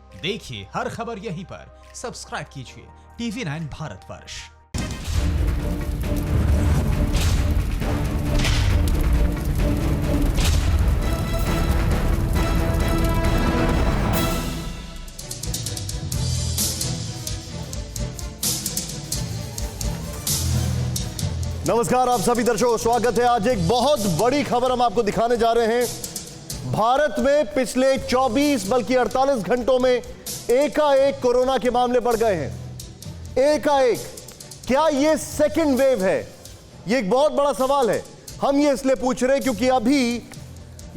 देखिए हर खबर यहीं पर। सब्सक्राइब कीजिए TV9 भारतवर्ष। नमस्कार आप सभी दर्शकों, स्वागत है। आज एक बहुत बड़ी खबर हम आपको दिखाने जा रहे हैं। भारत में पिछले 24 बल्कि 48 घंटों में एकाएक कोरोना के मामले बढ़ गए हैं। एकाएक। क्या ये सेकंड वेव है? ये एक बहुत बड़ा सवाल है। हम ये इसलिए पूछ रहे हैं क्योंकि अभी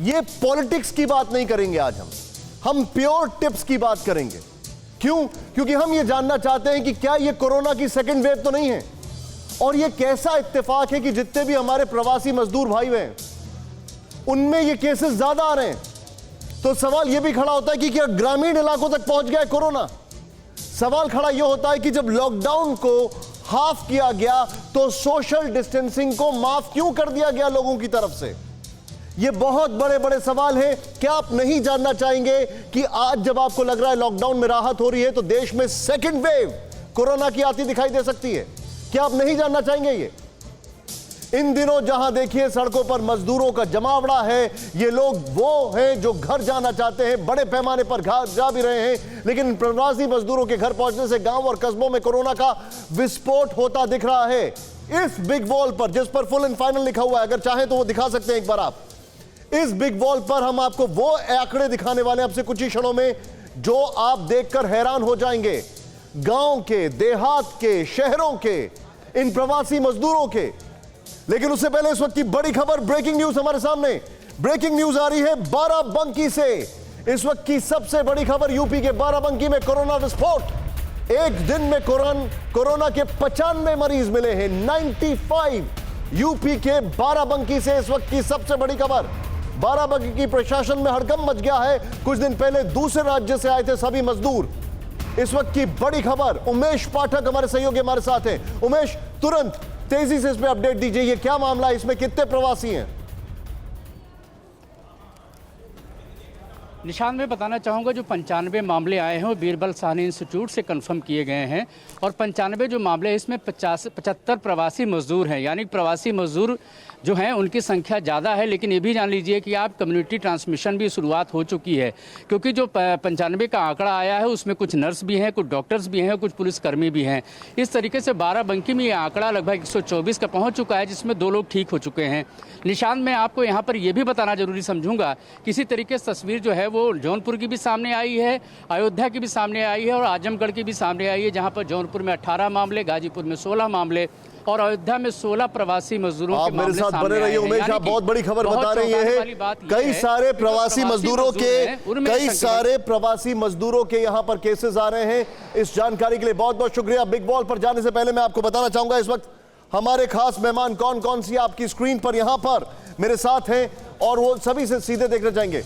ये पॉलिटिक्स की बात नहीं करेंगे। आज हम प्योर टिप्स की बात करेंगे। क्यों? क्योंकि हम ये जानना चाहते हैं कि क्या ये कोरोना की सेकंड वेव तो नहीं है। और ये कैसा इत्तेफाक है कि जितने भी हमारे प्रवासी मजदूर भाई हैं उनमें ये केसेस ज्यादा आ रहे हैं। तो सवाल ये भी खड़ा होता है कि क्या ग्रामीण इलाकों तक पहुंच गया है कोरोना? सवाल खड़ा यह होता है कि जब लॉकडाउन को हाफ किया गया तो सोशल डिस्टेंसिंग को माफ क्यों कर दिया गया लोगों की तरफ से? ये बहुत बड़े बड़े सवाल हैं। क्या आप नहीं जानना चाहेंगे कि आज जब आपको लग रहा है लॉकडाउन में राहत हो रही है तो देश में सेकेंड वेव कोरोना की आती दिखाई दे सकती है? क्या आप नहीं जानना चाहेंगे? ये इन दिनों जहां देखिए सड़कों पर मजदूरों का जमावड़ा है, ये लोग वो हैं जो घर जाना चाहते हैं, बड़े पैमाने पर घर जा भी रहे हैं, लेकिन प्रवासी मजदूरों के घर पहुंचने से गांव और कस्बों में कोरोना का विस्फोट होता दिख रहा है। इस बिग वॉल पर, जिस पर फुल एंड फाइनल लिखा हुआ है, अगर चाहें तो वो दिखा सकते हैं एक बार आप। इस बिग वॉल पर हम आपको वो आंकड़े दिखाने वाले हैं आपसे कुछ ही क्षणों में जो आप देखकर हैरान हो जाएंगे। गांव के, देहात के, शहरों के, इन प्रवासी मजदूरों के। लेकिन उससे पहले इस वक्त की बड़ी खबर, ब्रेकिंग न्यूज हमारे सामने। ब्रेकिंग न्यूज आ रही है बाराबंकी से। इस वक्त की सबसे बड़ी खबर, यूपी के बाराबंकी में कोरोना विस्फोट। एक दिन में कोरोना के 95 मरीज मिले हैं। 95। यूपी के बाराबंकी से इस वक्त की सबसे बड़ी खबर। बाराबंकी की प्रशासन में हड़कंप मच गया है। कुछ दिन पहले दूसरे राज्य से आए थे सभी मजदूर। इस वक्त की बड़ी खबर, उमेश पाठक हमारे सहयोगी हमारे साथ हैं। उमेश, तुरंत तेजी से इस पे अपडेट दीजिए। ये क्या मामला है? इसमें कितने प्रवासी हैं? निशान में बताना चाहूँगा, जो 95 मामले आए हैं वो बीरबल साहनी इंस्टीट्यूट से कंफर्म किए गए हैं। और 95 जो मामले हैं इसमें 75 प्रवासी मजदूर हैं। यानी प्रवासी मजदूर जो हैं उनकी संख्या ज़्यादा है। लेकिन ये भी जान लीजिए कि आप कम्युनिटी ट्रांसमिशन भी शुरुआत हो चुकी है, क्योंकि जो 95 का आंकड़ा आया है उसमें कुछ नर्स भी हैं, कुछ डॉक्टर्स भी हैं, कुछ पुलिसकर्मी भी हैं। इस तरीके से बाराबंकी में ये आंकड़ा लगभग 124 का पहुँच चुका है, जिसमें 2 लोग ठीक हो चुके हैं। निशान में आपको यहाँ पर यह भी बताना जरूरी समझूंगा, किसी तरीके से तस्वीर जो है वो जौनपुर की भी सामने आई है, अयोध्या की भी सामने आई है और आजमगढ़ की भी सामने आई है, जहाँ पर जौनपुर में 18 मामले, गाजीपुर में 16 मामले और अयोध्या में 16 प्रवासी मजदूरों के मामले सामने आए हैं। आप मेरे साथ बने रहिए उमेश, आप बहुत बड़ी खबर बता रही है। कई सारे प्रवासी मजदूरों के यहाँ पर केसेस आ रहे हैं। इस जानकारी के लिए बहुत बहुत शुक्रिया। बिग बॉल पर जाने से पहले मैं आपको बताना चाहूंगा इस वक्त हमारे खास मेहमान कौन कौन सी आपकी स्क्रीन पर यहां पर मेरे साथ हैं और वो सभी से सीधे देखना चाहेंगे।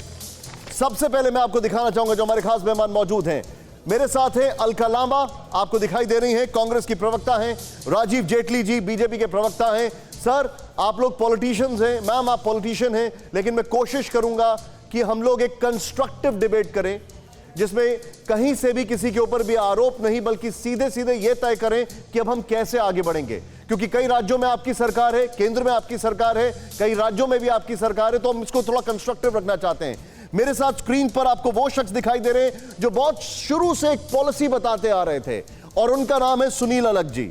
सबसे पहले मैं आपको दिखाना चाहूंगा जो हमारे खास मेहमान मौजूद हैं। मेरे साथ हैं अलका लांबा, आपको दिखाई दे रही हैं, कांग्रेस की प्रवक्ता हैं। राजीव जेटली जी बीजेपी के प्रवक्ता हैं। सर, आप लोग पॉलिटिशियंस हैं, मैम आप पॉलिटिशियन हैं, लेकिन मैं कोशिश करूंगा कि हम लोग एक कंस्ट्रक्टिव डिबेट करें जिसमें कहीं से भी किसी के ऊपर भी आरोप नहीं, बल्कि सीधे सीधे यह तय करें कि अब हम कैसे आगे बढ़ेंगे। क्योंकि कई राज्यों में आपकी सरकार है, केंद्र में आपकी सरकार है, कई राज्यों में भी आपकी सरकार है, तो हम इसको थोड़ा कंस्ट्रक्टिव रखना चाहते हैं। मेरे साथ स्क्रीन पर आपको वो शख्स दिखाई दे रहे हैं जो बहुत शुरू से एक पॉलिसी बताते आ रहे थे, और उनका नाम है Sunil Alagh ji.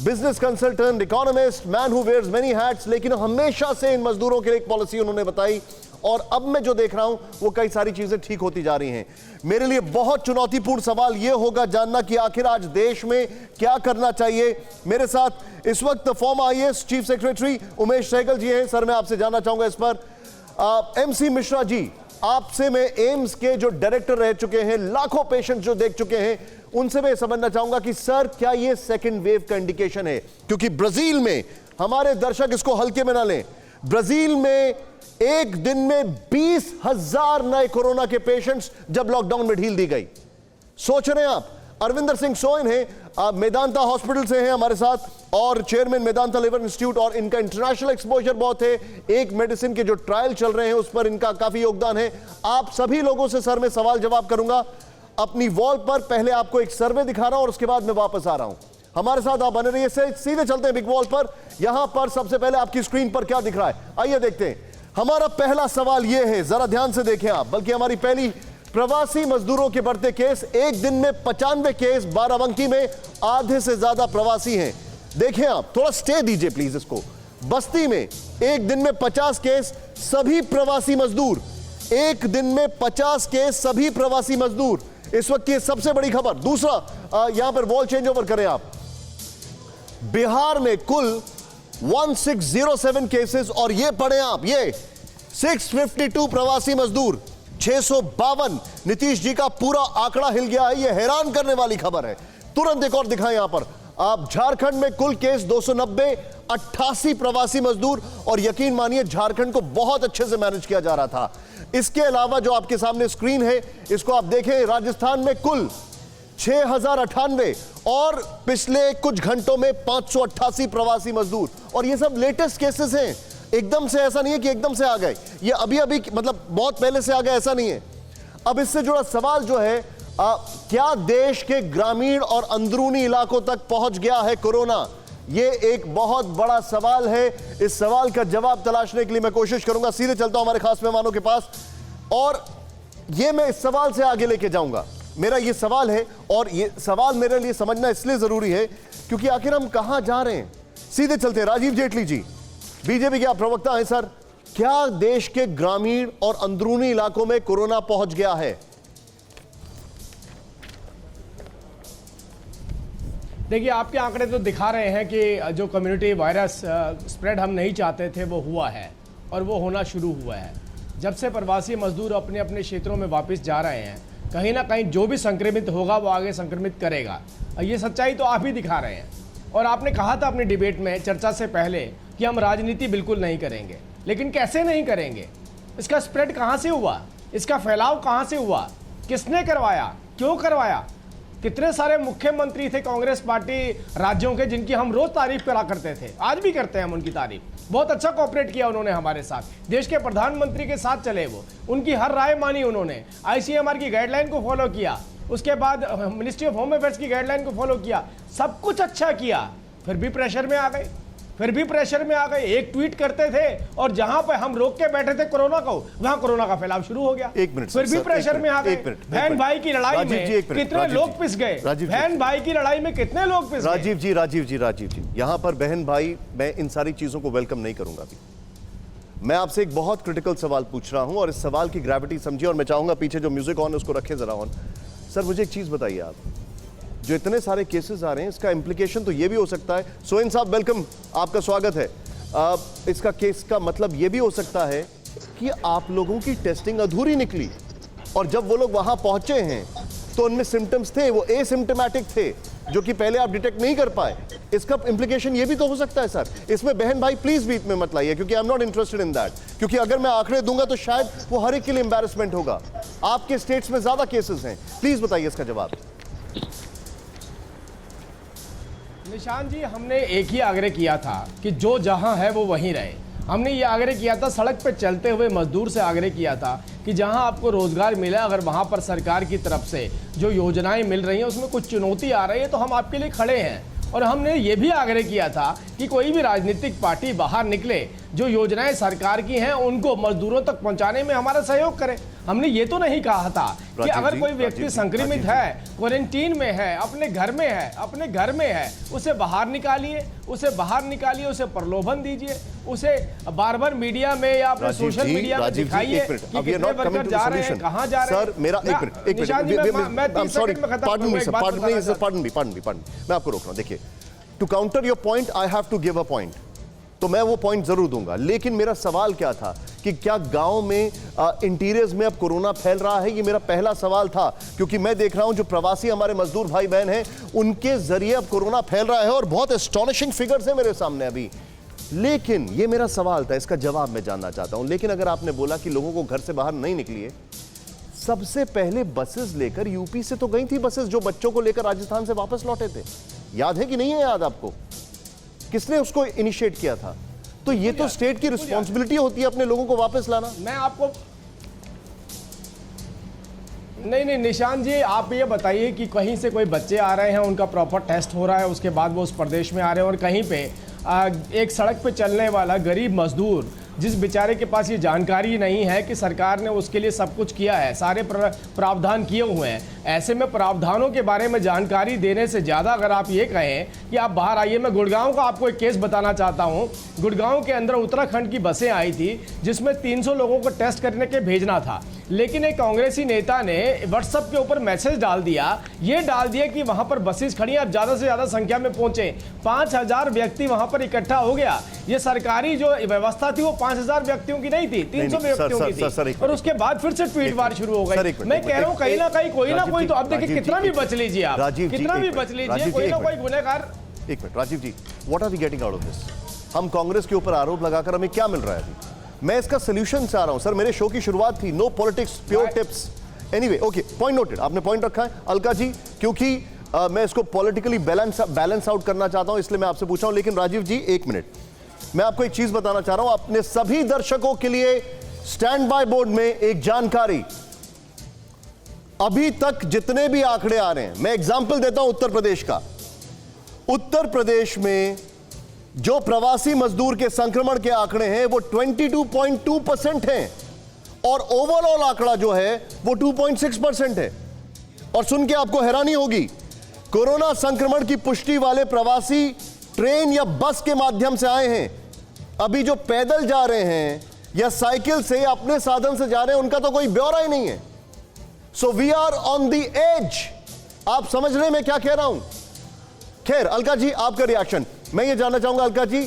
Business consultant, economist, man who wears many hats, लेकिन हमेशा से इन मजदूरों के लिए एक पॉलिसी उन्होंने बताई, और अब मैं जो देख रहा हूं वो कई सारी चीजें ठीक होती जा रही हैं। मेरे लिए बहुत चुनौतीपूर्ण सवाल यह होगा जानना कि आखिर आज देश में क्या करना चाहिए। मेरे साथ इस वक्त former IAS chief secretary Umesh Sehgal ji हैं। सर, मैं आपसे जानना चाहूंगा इस पर। MC मिश्रा जी, आपसे मैं एम्स के जो डायरेक्टर रह चुके हैं, लाखों पेशेंट जो देख चुके हैं, उनसे मैं समझना चाहूंगा कि सर क्या यह सेकेंड वेव का इंडिकेशन है? क्योंकि ब्राजील में, हमारे दर्शक इसको हल्के में ना लें, ब्राजील में एक दिन में 20,000 नए कोरोना के पेशेंट्स जब लॉकडाउन में ढील दी गई। सोच रहे हैं आप? अरविंदर सिंह सोइन है, मेदांता हॉस्पिटल से हैं हमारे साथ और चेयरमैन मेदांता लिवर इंस्टीट्यूट, और इनका इंटरनेशनल एक्सपोजर बहुत है। एक मेडिसिन के जो ट्रायल चल रहे हैं उस पर इनका काफी योगदान है। आप सभी लोगों से सर मैं सवाल जवाब करूंगा। अपनी वॉल पर पहले आपको एक सर्वे दिखा रहा हूं और उसके बाद मैं वापस आ रहा हूं। हमारे साथ आप बने रहिए, सीधे चलते हैं बिग वॉल पर। यहां पर सबसे पहले आपकी स्क्रीन पर क्या दिख रहा है, आइए देखते हैं। हमारा पहला सवाल यह है, जरा ध्यान से देखें आप, बल्कि हमारी पहली प्रवासी मजदूरों के बढ़ते केस। एक दिन में 95 केस, बाराबंकी में आधे से ज्यादा प्रवासी हैं। देखें आप, थोड़ा स्टे दीजिए प्लीज इसको। बस्ती में एक दिन में 50 केस, सभी प्रवासी मजदूर। एक दिन में 50 केस, सभी प्रवासी मजदूर। इस वक्त की सबसे बड़ी खबर। दूसरा, यहां पर वॉल चेंज ओवर करें आप। बिहार में कुल 1607 केसेस और ये पढ़े आप, ये 652 प्रवासी मजदूर, 652। नीतीश जी का पूरा आंकड़ा हिल गया है, ये हैरान करने वाली खबर है। तुरंत एक और दिखाएं यहां पर आप। झारखंड में कुल केस 290, 88 प्रवासी मजदूर। और यकीन मानिए झारखंड को बहुत अच्छे से मैनेज किया जा रहा था। इसके अलावा जो आपके सामने स्क्रीन है, इसको आप देखें, राजस्थान में कुल 6098 और पिछले कुछ घंटों में 588 प्रवासी मजदूर। और ये सब लेटेस्ट केसेस हैं, एकदम से ऐसा नहीं है कि एकदम से आ गए, ये अभी अभी मतलब बहुत पहले से आ गए, ऐसा नहीं है। अब इससे जुड़ा सवाल जो है, क्या देश के ग्रामीण और अंदरूनी इलाकों तक पहुंच गया है कोरोना? ये एक बहुत बड़ा सवाल है। इस सवाल का जवाब तलाशने के लिए मैं कोशिश करूंगा। सीधे चलता हूं हमारे खास मेहमानों के पास और ये मैं इस सवाल से आगे लेके जाऊंगा। मेरा ये सवाल है और ये सवाल मेरे लिए समझना इसलिए जरूरी है क्योंकि आखिर हम कहां जा रहे हैं। सीधे चलते हैं। राजीव जेटली जी, बीजेपी के आप प्रवक्ता हैं सर, क्या देश के ग्रामीण और अंदरूनी इलाकों में कोरोना पहुंच गया है? देखिए, आपके आंकड़े तो दिखा रहे हैं कि जो कम्युनिटी वायरस स्प्रेड हम नहीं चाहते थे वो हुआ है और वो होना शुरू हुआ है। जब से प्रवासी मजदूर अपने अपने क्षेत्रों में वापस जा रहे हैं, कहीं ना कहीं जो भी संक्रमित होगा वो आगे संक्रमित करेगा। ये सच्चाई तो आप ही दिखा रहे हैं। और आपने कहा था अपनी डिबेट में, चर्चा से पहले, कि हम राजनीति बिल्कुल नहीं करेंगे। लेकिन कैसे नहीं करेंगे? इसका स्प्रेड कहाँ से हुआ? इसका फैलाव कहाँ से हुआ? किसने करवाया? क्यों करवाया? कितने सारे मुख्यमंत्री थे कांग्रेस पार्टी राज्यों के जिनकी हम रोज तारीफ करा करते थे, आज भी करते हैं हम उनकी तारीफ। बहुत अच्छा कोऑपरेट किया उन्होंने हमारे साथ, देश के प्रधानमंत्री के साथ चले वो, उनकी हर राय मानी उन्होंने, आईसीएमआर की गाइडलाइन को फॉलो किया, उसके बाद मिनिस्ट्री ऑफ होम अफेयर्स की गाइडलाइन को फॉलो किया, सब कुछ अच्छा किया। फिर भी प्रेशर में आ गए, एक ट्वीट करते थे और जहां पर हम रोक के बैठे थे कोरोना को, वहां कोरोना का फैलाव शुरू हो गया। एक मिनट फिर भी प्रेशर में आ गए। बहन भाई की लड़ाई में कितने लोग पिस गए? बहन भाई की लड़ाई में कितने लोग पिस गए? राजीव जी, यहां पर बहन भाई, मैं इन सारी चीजों को वेलकम नहीं करूंगा अभी। मैं आपसे एक बहुत क्रिटिकल सवाल पूछ रहा हूं और इस सवाल की ग्रेविटी समझिए और मैं चाहूंगा पीछे जो म्यूजिक ऑन है उसको रखें जरा ऑन। सर मुझे एक चीज बताइए, आप जो इतने सारे केसेस आ रहे हैं, इसका इंप्लीकेशन तो ये भी हो सकता है, सोहेन साहब वेलकम, आपका स्वागत है। इसका केस का मतलब ये भी हो सकता है कि आप लोगों की टेस्टिंग अधूरी निकली और जब वो लोग वहां पहुंचे हैं तो उनमें सिम्टम्स थे, वो एसिम्टोमेटिक थे, जो कि पहले आप डिटेक्ट नहीं कर पाए। इसका इंप्लीकेशन ये भी तो हो सकता है सर। इसमें बहन भाई प्लीज बीच में मत लाइए, क्योंकि I am not interested in that, क्योंकि अगर मैं आंकड़े दूंगा तो शायद वो हर एक के लिए एम्बैरेसमेंट होगा। आपके स्टेट्स में ज्यादा केसेस हैं, प्लीज बताइए इसका जवाब। निशान जी, हमने एक ही आग्रह किया था कि जो जहां है वो वहीं रहे। हमने ये आग्रह किया था, सड़क पे चलते हुए मजदूर से आग्रह किया था कि जहां आपको रोजगार मिला, अगर वहां पर सरकार की तरफ से जो योजनाएं मिल रही हैं उसमें कुछ चुनौती आ रही है तो हम आपके लिए खड़े हैं। और हमने ये भी आग्रह किया था कि कोई भी राजनीतिक पार्टी बाहर निकले, जो योजनाएं सरकार की हैं उनको मजदूरों तक पहुंचाने में हमारा सहयोग करे। हमने ये तो नहीं कहा था कि अगर कोई व्यक्ति संक्रमित है, क्वारंटीन में है, अपने घर में है, उसे बाहर निकालिए, उसे प्रलोभन दीजिए, उसे बार बार मीडिया में या अपने सोशल मीडिया में दिखाइए कि कितने वर्कर जा रहे हैं, कहां जा रहे हैं। सर मेरा एक मिनट, मैं आपको रोक रहा हूं। देखिए, to counter your point I have to give a point, तो मैं वो पॉइंट जरूर दूंगा। लेकिन मेरा सवाल क्या था कि क्या गांव में इंटीरियर्स में अब कोरोना फैल रहा है? ये मेरा पहला सवाल था, क्योंकि मैं देख रहा हूं जो प्रवासी हमारे मजदूर भाई बहन हैं उनके जरिए अब कोरोना फैल रहा है और बहुत एस्टॉनिशिंग फिगर्स हैं मेरे सामने अभी। लेकिन ये मेरा सवाल था, इसका जवाब मैं जानना चाहता हूं। लेकिन अगर आपने बोला कि लोगों को घर से बाहर नहीं निकलिए, सबसे पहले बसेस लेकर यूपी से तो गई थी बसेस जो बच्चों को लेकर राजस्थान से वापस लौटे थे, याद है कि नहीं है? याद आपको? किसने उसको इनिशिएट किया था? तो ये तो स्टेट की रिस्पॉन्सिबिलिटी होती है अपने लोगों को वापस लाना। मैं आपको नहीं निशान जी, आप ये बताइए कि कहीं से कोई बच्चे आ रहे हैं, उनका प्रॉपर टेस्ट हो रहा है, उसके बाद वो उस प्रदेश में आ रहे हैं, और कहीं पे एक सड़क पे चलने वाला गरीब मजदूर जिस बेचारे के पास ये जानकारी नहीं है कि सरकार ने उसके लिए सब कुछ किया है, सारे प्रावधान किए हुए हैं, ऐसे में प्रावधानों के बारे में जानकारी देने से ज़्यादा अगर आप ये कहें कि आप बाहर आइए। मैं गुड़गांव का आपको एक केस बताना चाहता हूँ। गुड़गांव के अंदर उत्तराखंड की बसें आई थी जिसमें 300 लोगों को टेस्ट करने के भेजना था, लेकिन एक कांग्रेसी नेता ने व्हाट्सएप के ऊपर मैसेज डाल दिया कि वहां पर बसेस खड़ी हैं, आप ज़्यादा से ज़्यादा संख्या में पहुंचे। 5000 व्यक्ति वहां पर इकट्ठा हो गया। ये सरकारी जो व्यवस्था थी वो 5000 व्यक्तियों की नहीं थी, 300 व्यक्तियों की थी। और उसके बाद फिर से ट्वीट वार शुरू हो गई। मैं कह रहा हूं कहीं ना कहीं कोई ना कोई तो, अब देखिए कितना भी बच लीजिए आप, कितना भी बच लीजिए, कोई ना कोई गुनहगार। एक minute Rajiv ji, what are we getting out of this? हम कांग्रेस के ऊपर आरोप लगाकर हमें क्या मिल रहा है अभी? मैं इसका सोल्यूशन चाह रहा हूं सर। मेरे शो की शुरुआत थी no politics pure tips. Anyway okay, point noted, आपने पॉइंट रखा है अलका जी, क्योंकि मैं इसको पॉलिटिकली बैलेंस आउट करना चाहता हूं, इसलिए मैं आपसे पूछा हूं। लेकिन राजीव जी एक मिनट, मैं आपको एक चीज बताना चाह रहा हूं, अपने सभी दर्शकों के लिए स्टैंड बाय बोर्ड में एक जानकारी। अभी तक जितने भी आंकड़े आ रहे हैं, मैं एग्जाम्पल देता हूं उत्तर प्रदेश का। उत्तर प्रदेश में जो प्रवासी मजदूर के संक्रमण के आंकड़े हैं वो 22.2% हैं, और ओवरऑल आंकड़ा जो है वो 2.6% है। और सुन के आपको हैरानी होगी, कोरोना संक्रमण की पुष्टि वाले प्रवासी ट्रेन या बस के माध्यम से आए हैं। अभी जो पैदल जा रहे हैं या साइकिल से अपने साधन से जा रहे हैं, उनका तो कोई ब्यौरा ही नहीं है। So we are on the edge. आप समझ रहे हैं मैं क्या कह रहा हूं? खैर अलका जी, आपका रिएक्शन मैं ये जानना चाहूंगा। अलका जी,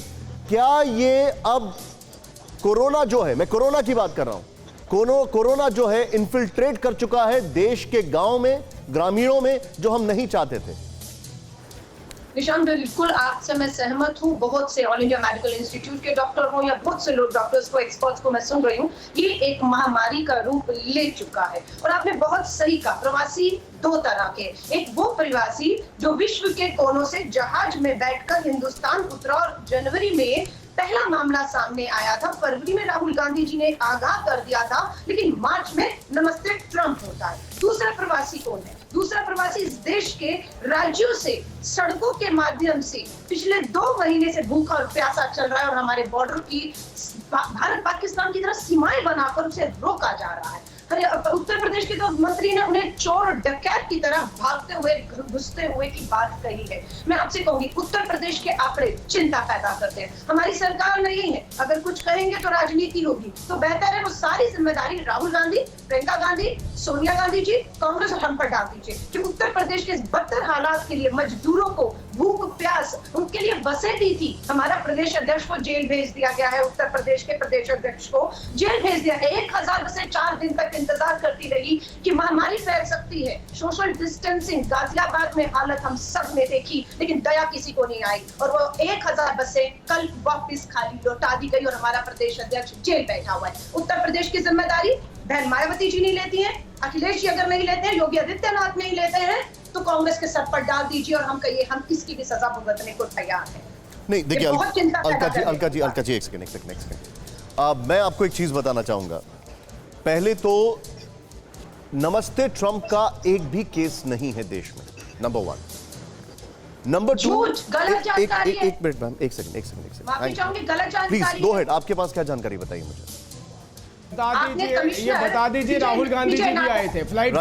क्या ये अब कोरोना जो है, मैं कोरोना की बात कर रहा हूं, कोरोना जो है इन्फिल्ट्रेट कर चुका है देश के गांव में, ग्रामीणों में, जो हम नहीं चाहते थे? निशान, बिल्कुल आपसे मैं सहमत हूँ। बहुत से ऑल इंडिया मेडिकल इंस्टीट्यूट के डॉक्टर हो या बहुत से लोग डॉक्टर्स को, एक्सपर्ट्स को मैं सुन रही हूँ, ये एक महामारी का रूप ले चुका है। और आपने बहुत सही कहा, प्रवासी दो तरह के, एक वो प्रवासी जो विश्व के कोनों से जहाज में बैठकर हिंदुस्तान उतरा और जनवरी में पहला मामला सामने आया था। फरवरी में राहुल गांधी जी ने आगाह कर दिया था, लेकिन मार्च में नमस्ते ट्रंप होता है। दूसरा प्रवासी कौन है? दूसरा प्रवासी इस देश के राज्यों से सड़कों के माध्यम से पिछले 2 महीने से भूखा और प्यासा चल रहा है, और हमारे बॉर्डर की भारत पाकिस्तान की तरह सीमाएं बनाकर उसे रोका जा रहा है। उत्तर प्रदेश के तो मंत्री ने उन्हें चोर और डकैत की तरह भागते हुए, घुसते हुए की बात कही है। मैं आपसे कहूंगी, उत्तर प्रदेश के आंकड़े चिंता पैदा करते हैं। हमारी सरकार नहीं है, अगर कुछ कहेंगे तो राजनीति होगी, तो बेहतर है वो सारी जिम्मेदारी राहुल गांधी, प्रियंका गांधी, सोनिया गांधी जी, कांग्रेस और हम पर डाल दीजिए कि उत्तर प्रदेश के इस बदतर हालात के लिए मजदूरों को भूख प्यास, उनके लिए बसें दी थी। हमारा प्रदेश अध्यक्ष को जेल भेज दिया गया है, उत्तर प्रदेश के प्रदेश अध्यक्ष को जेल भेज दिया है। 1000 बसें 4 दिन तक इंतजार करती रही कि महामारी फैल सकती है। सोशल डिस्टेंसिंग, गाजियाबाद में हालत हम सब ने देखी, लेकिन दया किसी को नहीं आई, और वो 1000 बसें कल वापस खाली लौटा दी गई, और हमारा प्रदेश अध्यक्ष जेल बैठा हुआ है। उत्तर प्रदेश की जिम्मेदारी बहन मायावती जी नहीं लेती हैं, अखिलेश जी अगर नहीं लेते हैं, योगी आदित्यनाथ नहीं लेते हैं, तो कांग्रेस के सर पर डाल दीजिए और हम कहिए हम किसकी भी सजा भुगतने को तैयार हैं। नहीं देखिए अलका जी एक सेकंड, मैं आपको एक चीज बताना चाहूंगा। पहले तो नमस्ते ट्रंप का एक भी केस नहीं है देश में, नंबर 1। नंबर 2, एक मिनट मैम, एक सेकंड माफी चाहूंगी, गलत जानकारी प्लीज गो अहेड। आपके पास क्या जानकारी बताइए मुझे? ये बता दीजिए राहुल गांधी जी भी आए थे फ्लाइट से।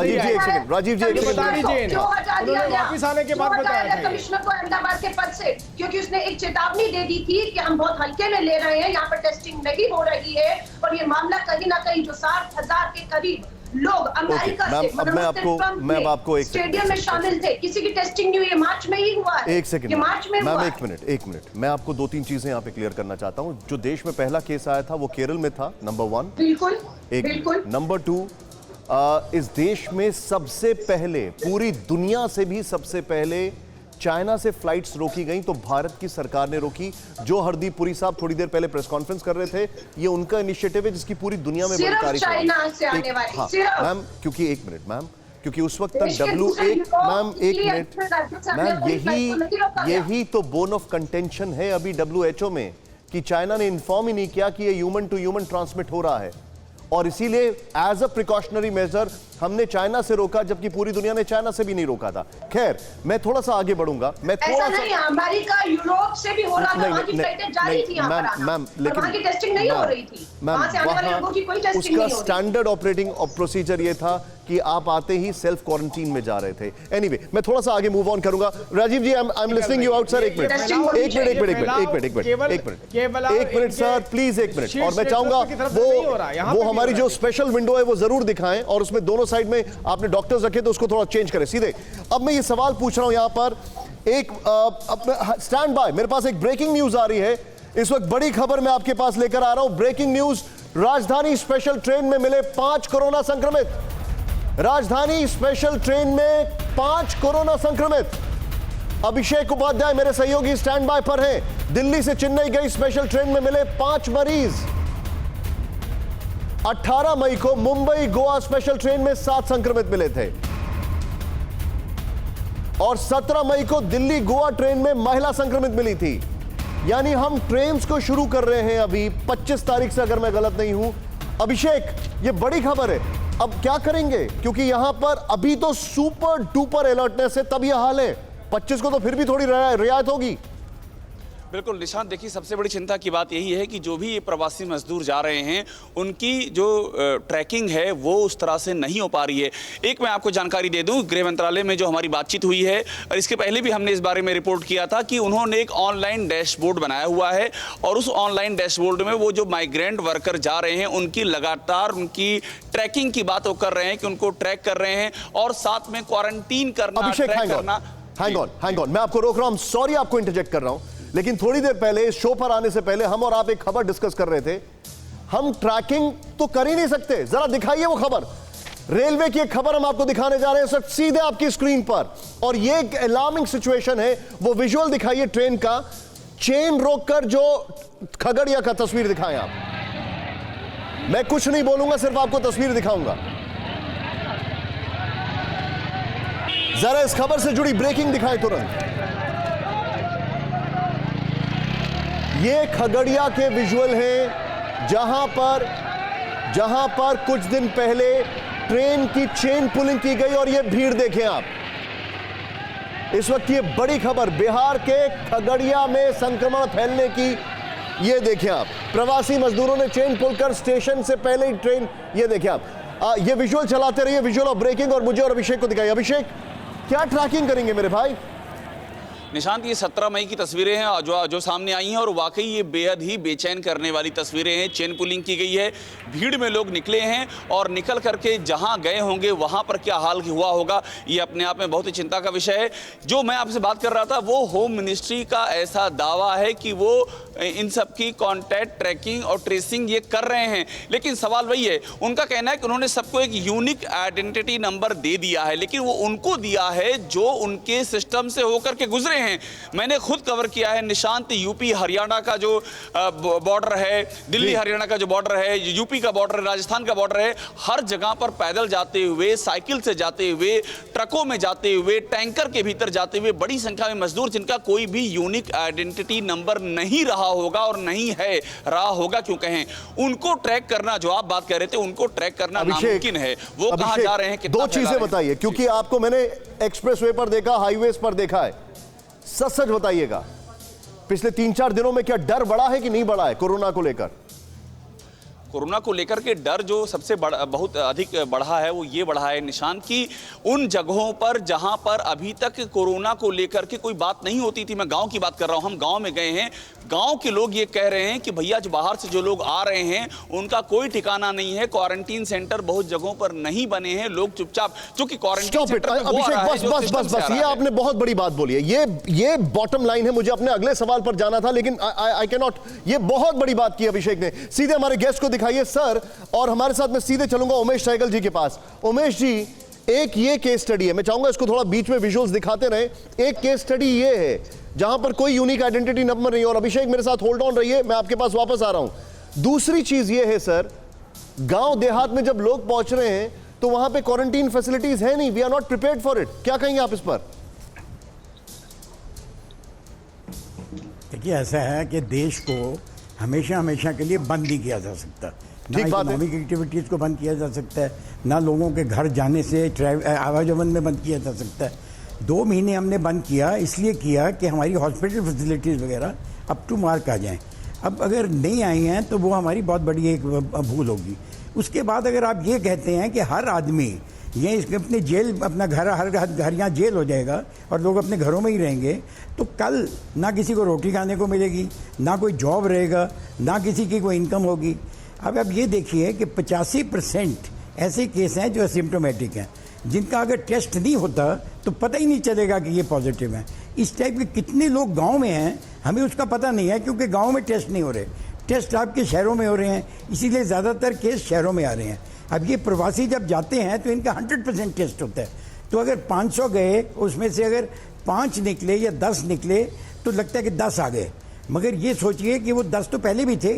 राजीव जी बता दीजिए, उन्होंने वापस आने के बाद बताया था कमिश्नर को अहमदाबाद के पद से, क्योंकि उसने एक चेतावनी दे दी थी कि हम बहुत हल्के में ले रहे हैं, यहाँ पर टेस्टिंग नहीं हो रही है, और ये मामला कहीं ना कहीं जो 60,000 के करीब लोग अमेरिका से, मैं आपको एक स्टेडियम में शामिल थे, किसी की टेस्टिंग नहीं हुई। ये मार्च में ही हुआ है। एक सेकंड मार्च में हुआ। एक मिनट, मैं आपको 2-3 चीजें यहाँ पे क्लियर करना चाहता हूँ। जो देश में पहला केस आया था वो केरल में था, नंबर 1। बिल्कुल। नंबर 2, इस देश में सबसे पहले, पूरी दुनिया से भी सबसे पहले चाइना से फ्लाइट्स रोकी गई, तो भारत की सरकार ने रोकी। जो हरदीप पुरी साहब थोड़ी देर पहले प्रेस कॉन्फ्रेंस कर रहे थे, ये उनका इनिशिएटिव है जिसकी पूरी दुनिया में बड़ी तारीफ है। मैम क्योंकि एक मिनट मैम, क्योंकि उस वक्त तक यही तो बोन ऑफ कंटेंशन है अभी WHO में, कि चाइना ने इन्फॉर्म ही नहीं किया कि ये ह्यूमन टू ह्यूमन ट्रांसमिट हो रहा है। और इसीलिए एज अ प्रिकॉशनरी मेजर हमने चाइना से रोका, जबकि पूरी दुनिया ने चाइना से भी नहीं रोका था। खैर, मैं थोड़ा सा आगे बढ़ूंगा। मैं ऐसा थोड़ा नहीं, अमेरिका यूरोप से भी हो रहा था, वहां की फ्लाइटें जा रही थी यहाँ पर आना, पर वहां की टेस्टिंग नहीं हो रही थी, वहां से आने वाले लोगों की कोई टेस्टिंग नहीं हो रही। उसका स्टैंडर्ड ऑपरेटिंग प्रोसीजर ये था कि आप आते ही सेल्फ क्वारंटीन में जा रहे थे। एनीवे, मैं थोड़ा सा आगे मूव ऑन करूंगा। Rajiv ji, I am listening you out sir. एक मिनट सर, प्लीज एक मिनट। और मैं चाहूंगा वो हमारी जो स्पेशल विंडो है वो जरूर दिखाएं, और उसमें दोनों साइड में आपने डॉक्टर्स रखे तो उसको थोड़ा चेंज करें सीधे। अब मैं ये सवाल पूछ रहा हूं यहां पर, एक स्टैंड बाय, मेरे पास एक ब्रेकिंग न्यूज आ रही है इस वक्त। बड़ी खबर मैं आपके पास लेकर आ रहा हूं। ब्रेकिंग न्यूज, राजधानी स्पेशल ट्रेन में मिले 5 कोरोना संक्रमित। राजधानी स्पेशल ट्रेन में 5 कोरोना संक्रमित। अभिषेक उपाध्याय मेरे सहयोगी स्टैंड बाय पर हैं। दिल्ली से चेन्नई गई स्पेशल ट्रेन में मिले 5 मरीज। 18 मई को मुंबई गोवा स्पेशल ट्रेन में 7 संक्रमित मिले थे, और 17 मई को दिल्ली गोवा ट्रेन में महिला संक्रमित मिली थी। यानी हम ट्रेन्स को शुरू कर रहे हैं अभी 25 तारीख से, अगर मैं गलत नहीं हूं। अभिषेक, ये बड़ी खबर है, अब क्या करेंगे? क्योंकि यहां पर अभी तो सुपर डुपर अलर्टनेस है, तब यह हाल है। 25 को तो फिर भी थोड़ी रियायत होगी। बिल्कुल निशांत, देखिए सबसे बड़ी चिंता की बात यही है कि जो भी ये प्रवासी मजदूर जा रहे हैं उनकी जो ट्रैकिंग है वो उस तरह से नहीं हो पा रही है। एक मैं आपको जानकारी दे दूं, गृह मंत्रालय में जो हमारी बातचीत हुई है, और इसके पहले भी हमने इस बारे में रिपोर्ट किया था कि उन्होंने एक ऑनलाइन डैशबोर्ड बनाया हुआ है, और उस ऑनलाइन डैशबोर्ड में वो जो माइग्रेंट वर्कर जा रहे हैं उनकी लगातार उनकी ट्रैकिंग की बात वो कर रहे हैं कि उनको ट्रैक कर रहे हैं, और साथ में क्वारंटीन करना, ट्रैक करना। हैंग ऑन, मैं आपको रोक रहा हूं, सॉरी आपको इंटरजेक्ट कर रहा हूं, लेकिन थोड़ी देर पहले इस शो पर आने से पहले हम और आप एक खबर डिस्कस कर रहे थे। हम ट्रैकिंग तो कर ही नहीं सकते, जरा दिखाइए वो खबर। रेलवे की एक खबर हम आपको दिखाने जा रहे हैं सर, सीधे आपकी स्क्रीन पर, और ये एक अलार्मिंग सिचुएशन है। वो विजुअल दिखाइए ट्रेन का, चेन रोककर जो खगड़िया का तस्वीर दिखाएं आप। मैं कुछ नहीं बोलूंगा, सिर्फ आपको तस्वीर दिखाऊंगा। जरा इस खबर से जुड़ी ब्रेकिंग दिखाएं तुरंत। ये खगड़िया के विजुअल हैं, जहां पर कुछ दिन पहले ट्रेन की चेन पुलिंग की गई, और ये भीड़ देखें आप। इस वक्त ये बड़ी खबर, बिहार के खगड़िया में संक्रमण फैलने की, ये देखें आप। प्रवासी मजदूरों ने चेन पुल कर स्टेशन से पहले ही ट्रेन, ये देखें आप। ये विजुअल चलाते रहिए, विजुअल ऑफ ब्रेकिंग, और मुझे और अभिषेक को दिखाइए। अभिषेक, क्या ट्रैकिंग करेंगे मेरे भाई? निशांत, ये 17 मई की तस्वीरें हैं जो सामने आई हैं, और वाकई ये बेहद ही बेचैन करने वाली तस्वीरें हैं। चेन पुलिंग की गई है, भीड़ में लोग निकले हैं, और निकल करके जहां गए होंगे वहां पर क्या हाल हुआ होगा, ये अपने आप में बहुत ही चिंता का विषय है। जो मैं आपसे बात कर रहा था, वो होम मिनिस्ट्री का ऐसा दावा है कि वो इन सब की कॉन्टैक्ट ट्रैकिंग और ट्रेसिंग ये कर रहे हैं, लेकिन सवाल वही है, उनका कहना है कि उन्होंने सबको एक यूनिक आइडेंटिटी नंबर दे दिया है, लेकिन वो उनको दिया है जो उनके सिस्टम से होकर के गुजरे हैं। मैंने खुद कवर किया है निशांत, यूपी हरियाणा का जो बॉर्डर है, दिल्ली हरियाणा का जो बॉर्डर है, यूपी का बॉर्डर है, राजस्थान का बॉर्डर है, हर जगह पर पैदल जाते हुए, साइकिल से जाते हुए, ट्रकों में जाते हुए, टैंकर के भीतर जाते हुए बड़ी संख्या में मजदूर, जिनका कोई भी यूनिक आइडेंटिटी नंबर नहीं रहा होगा और नहीं है रहा होगा, क्यों कहें, उनको ट्रैक करना, जो आप बात कर रहे थे, उनको ट्रैक करना नामुमकिन है। वो कहां जा रहे हैं, कितना? 2 चीजें बताइए, क्योंकि आपको मैंने एक्सप्रेसवे पर देखा, हाईवेज पर देखा है, सच बताइएगा, पिछले 3-4 दिनों में क्या डर बढ़ा है कि नहीं बढ़ा है कोरोना को लेकर? कोरोना को लेकर के डर जो सबसे बहुत अधिक बढ़ा है वो ये बढ़ा है निशांत, की उन जगहों पर जहां पर अभी तक कोरोना को लेकर के कोई बात नहीं होती थी। मैं गांव की बात कर रहा हूं, हम गांव में गए हैं, गांव के लोग ये कह रहे हैं कि भैया जो बाहर से जो लोग आ रहे हैं उनका कोई ठिकाना नहीं है, क्वारंटीन सेंटर बहुत जगहों पर नहीं बने हैं, लोग चुपचाप, क्योंकि क्वारंटीन बस ये आपने बहुत बड़ी बात बोली है, ये बॉटम लाइन है। मुझे अपने अगले सवाल पर जाना था, लेकिन आई कैन नॉट, ये बहुत बड़ी बात की अभिषेक ने। सीधे हमारे गेस्ट को दिखाइए सर, और हमारे साथ मैं सीधे चलूंगा उमेश सहगल जी के पास। उमेश जी, एक ये केस स्टडी है, मैं चाहूंगा इसको थोड़ा बीच में विजुअल्स दिखाते रहे। एक केस स्टडी ये है जहां पर कोई यूनिक आइडेंटिटी नंबर नहीं, और अभिषेक मेरे साथ होल्ड ऑन रहिए, मैं आपके पास वापस आ रहा हूं। दूसरी चीज ये है सर, गांव देहात में जब लोग पहुंच रहे हैं तो वहां पे क्वारंटीन फैसिलिटीज है नहीं, we are not prepared for it. क्या कहेंगे आप इस पर? देखिए, ऐसा है कि देश को हमेशा के लिए बंद नहीं किया जा सकता। ना इकोनॉमिक एक्टिविटीज़ को बंद किया जा सकता है, ना लोगों के घर जाने से आवागमन में बंद किया जा सकता है। 2 महीने हमने बंद किया, इसलिए किया कि हमारी हॉस्पिटल फैसिलिटीज़ वगैरह अप टू मार्क आ जाएं। अब अगर नहीं आई हैं तो वो हमारी बहुत बड़ी एक भूल होगी। उसके बाद अगर आप ये कहते हैं कि हर आदमी ये अपने जेल, अपना घर, हर घर यहाँ जेल हो जाएगा और लोग अपने घरों में ही रहेंगे, तो कल ना किसी को रोटी खाने को मिलेगी, ना कोई जॉब रहेगा, ना किसी की कोई इनकम होगी। अब ये देखिए कि 85% ऐसे केस हैं जो एसिम्प्टोमेटिक हैं, जिनका अगर टेस्ट नहीं होता तो पता ही नहीं चलेगा कि ये पॉजिटिव हैं। इस टाइप के कितने लोग गांव में हैं हमें उसका पता नहीं है, क्योंकि गांव में टेस्ट नहीं हो रहे, टेस्ट आपके शहरों में हो रहे हैं, इसीलिए ज़्यादातर केस शहरों में आ रहे हैं। अब ये प्रवासी जब जाते हैं तो इनका 100% टेस्ट होता है, तो अगर 500 गए उसमें से अगर 5 निकले या 10 निकले तो लगता है कि 10 आ गए, मगर ये सोचिए कि वो 10 तो पहले भी थे,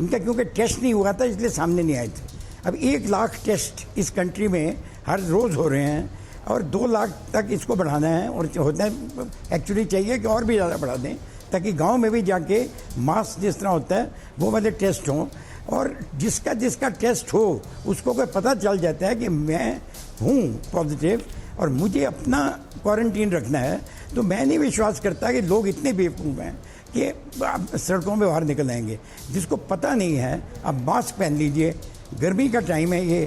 इनका क्योंकि टेस्ट नहीं हुआ था इसलिए सामने नहीं आए थे। अब 1 लाख टेस्ट इस कंट्री में हर रोज़ हो रहे हैं और 2 लाख तक इसको बढ़ाना है, और होता है एक्चुअली चाहिए कि और भी ज़्यादा बढ़ा दें, ताकि गांव में भी जाके मास जिस तरह होता है वो वाले टेस्ट हों, और जिसका टेस्ट हो उसको कोई पता चल जाता है कि मैं हूँ पॉजिटिव और मुझे अपना क्वारंटीन रखना है, तो मैं नहीं विश्वास करता कि लोग इतने बेवकूफ़ हैं कि सड़कों में बाहर निकल आएंगे। जिसको पता नहीं है, अब मास्क पहन लीजिए, गर्मी का टाइम है ये,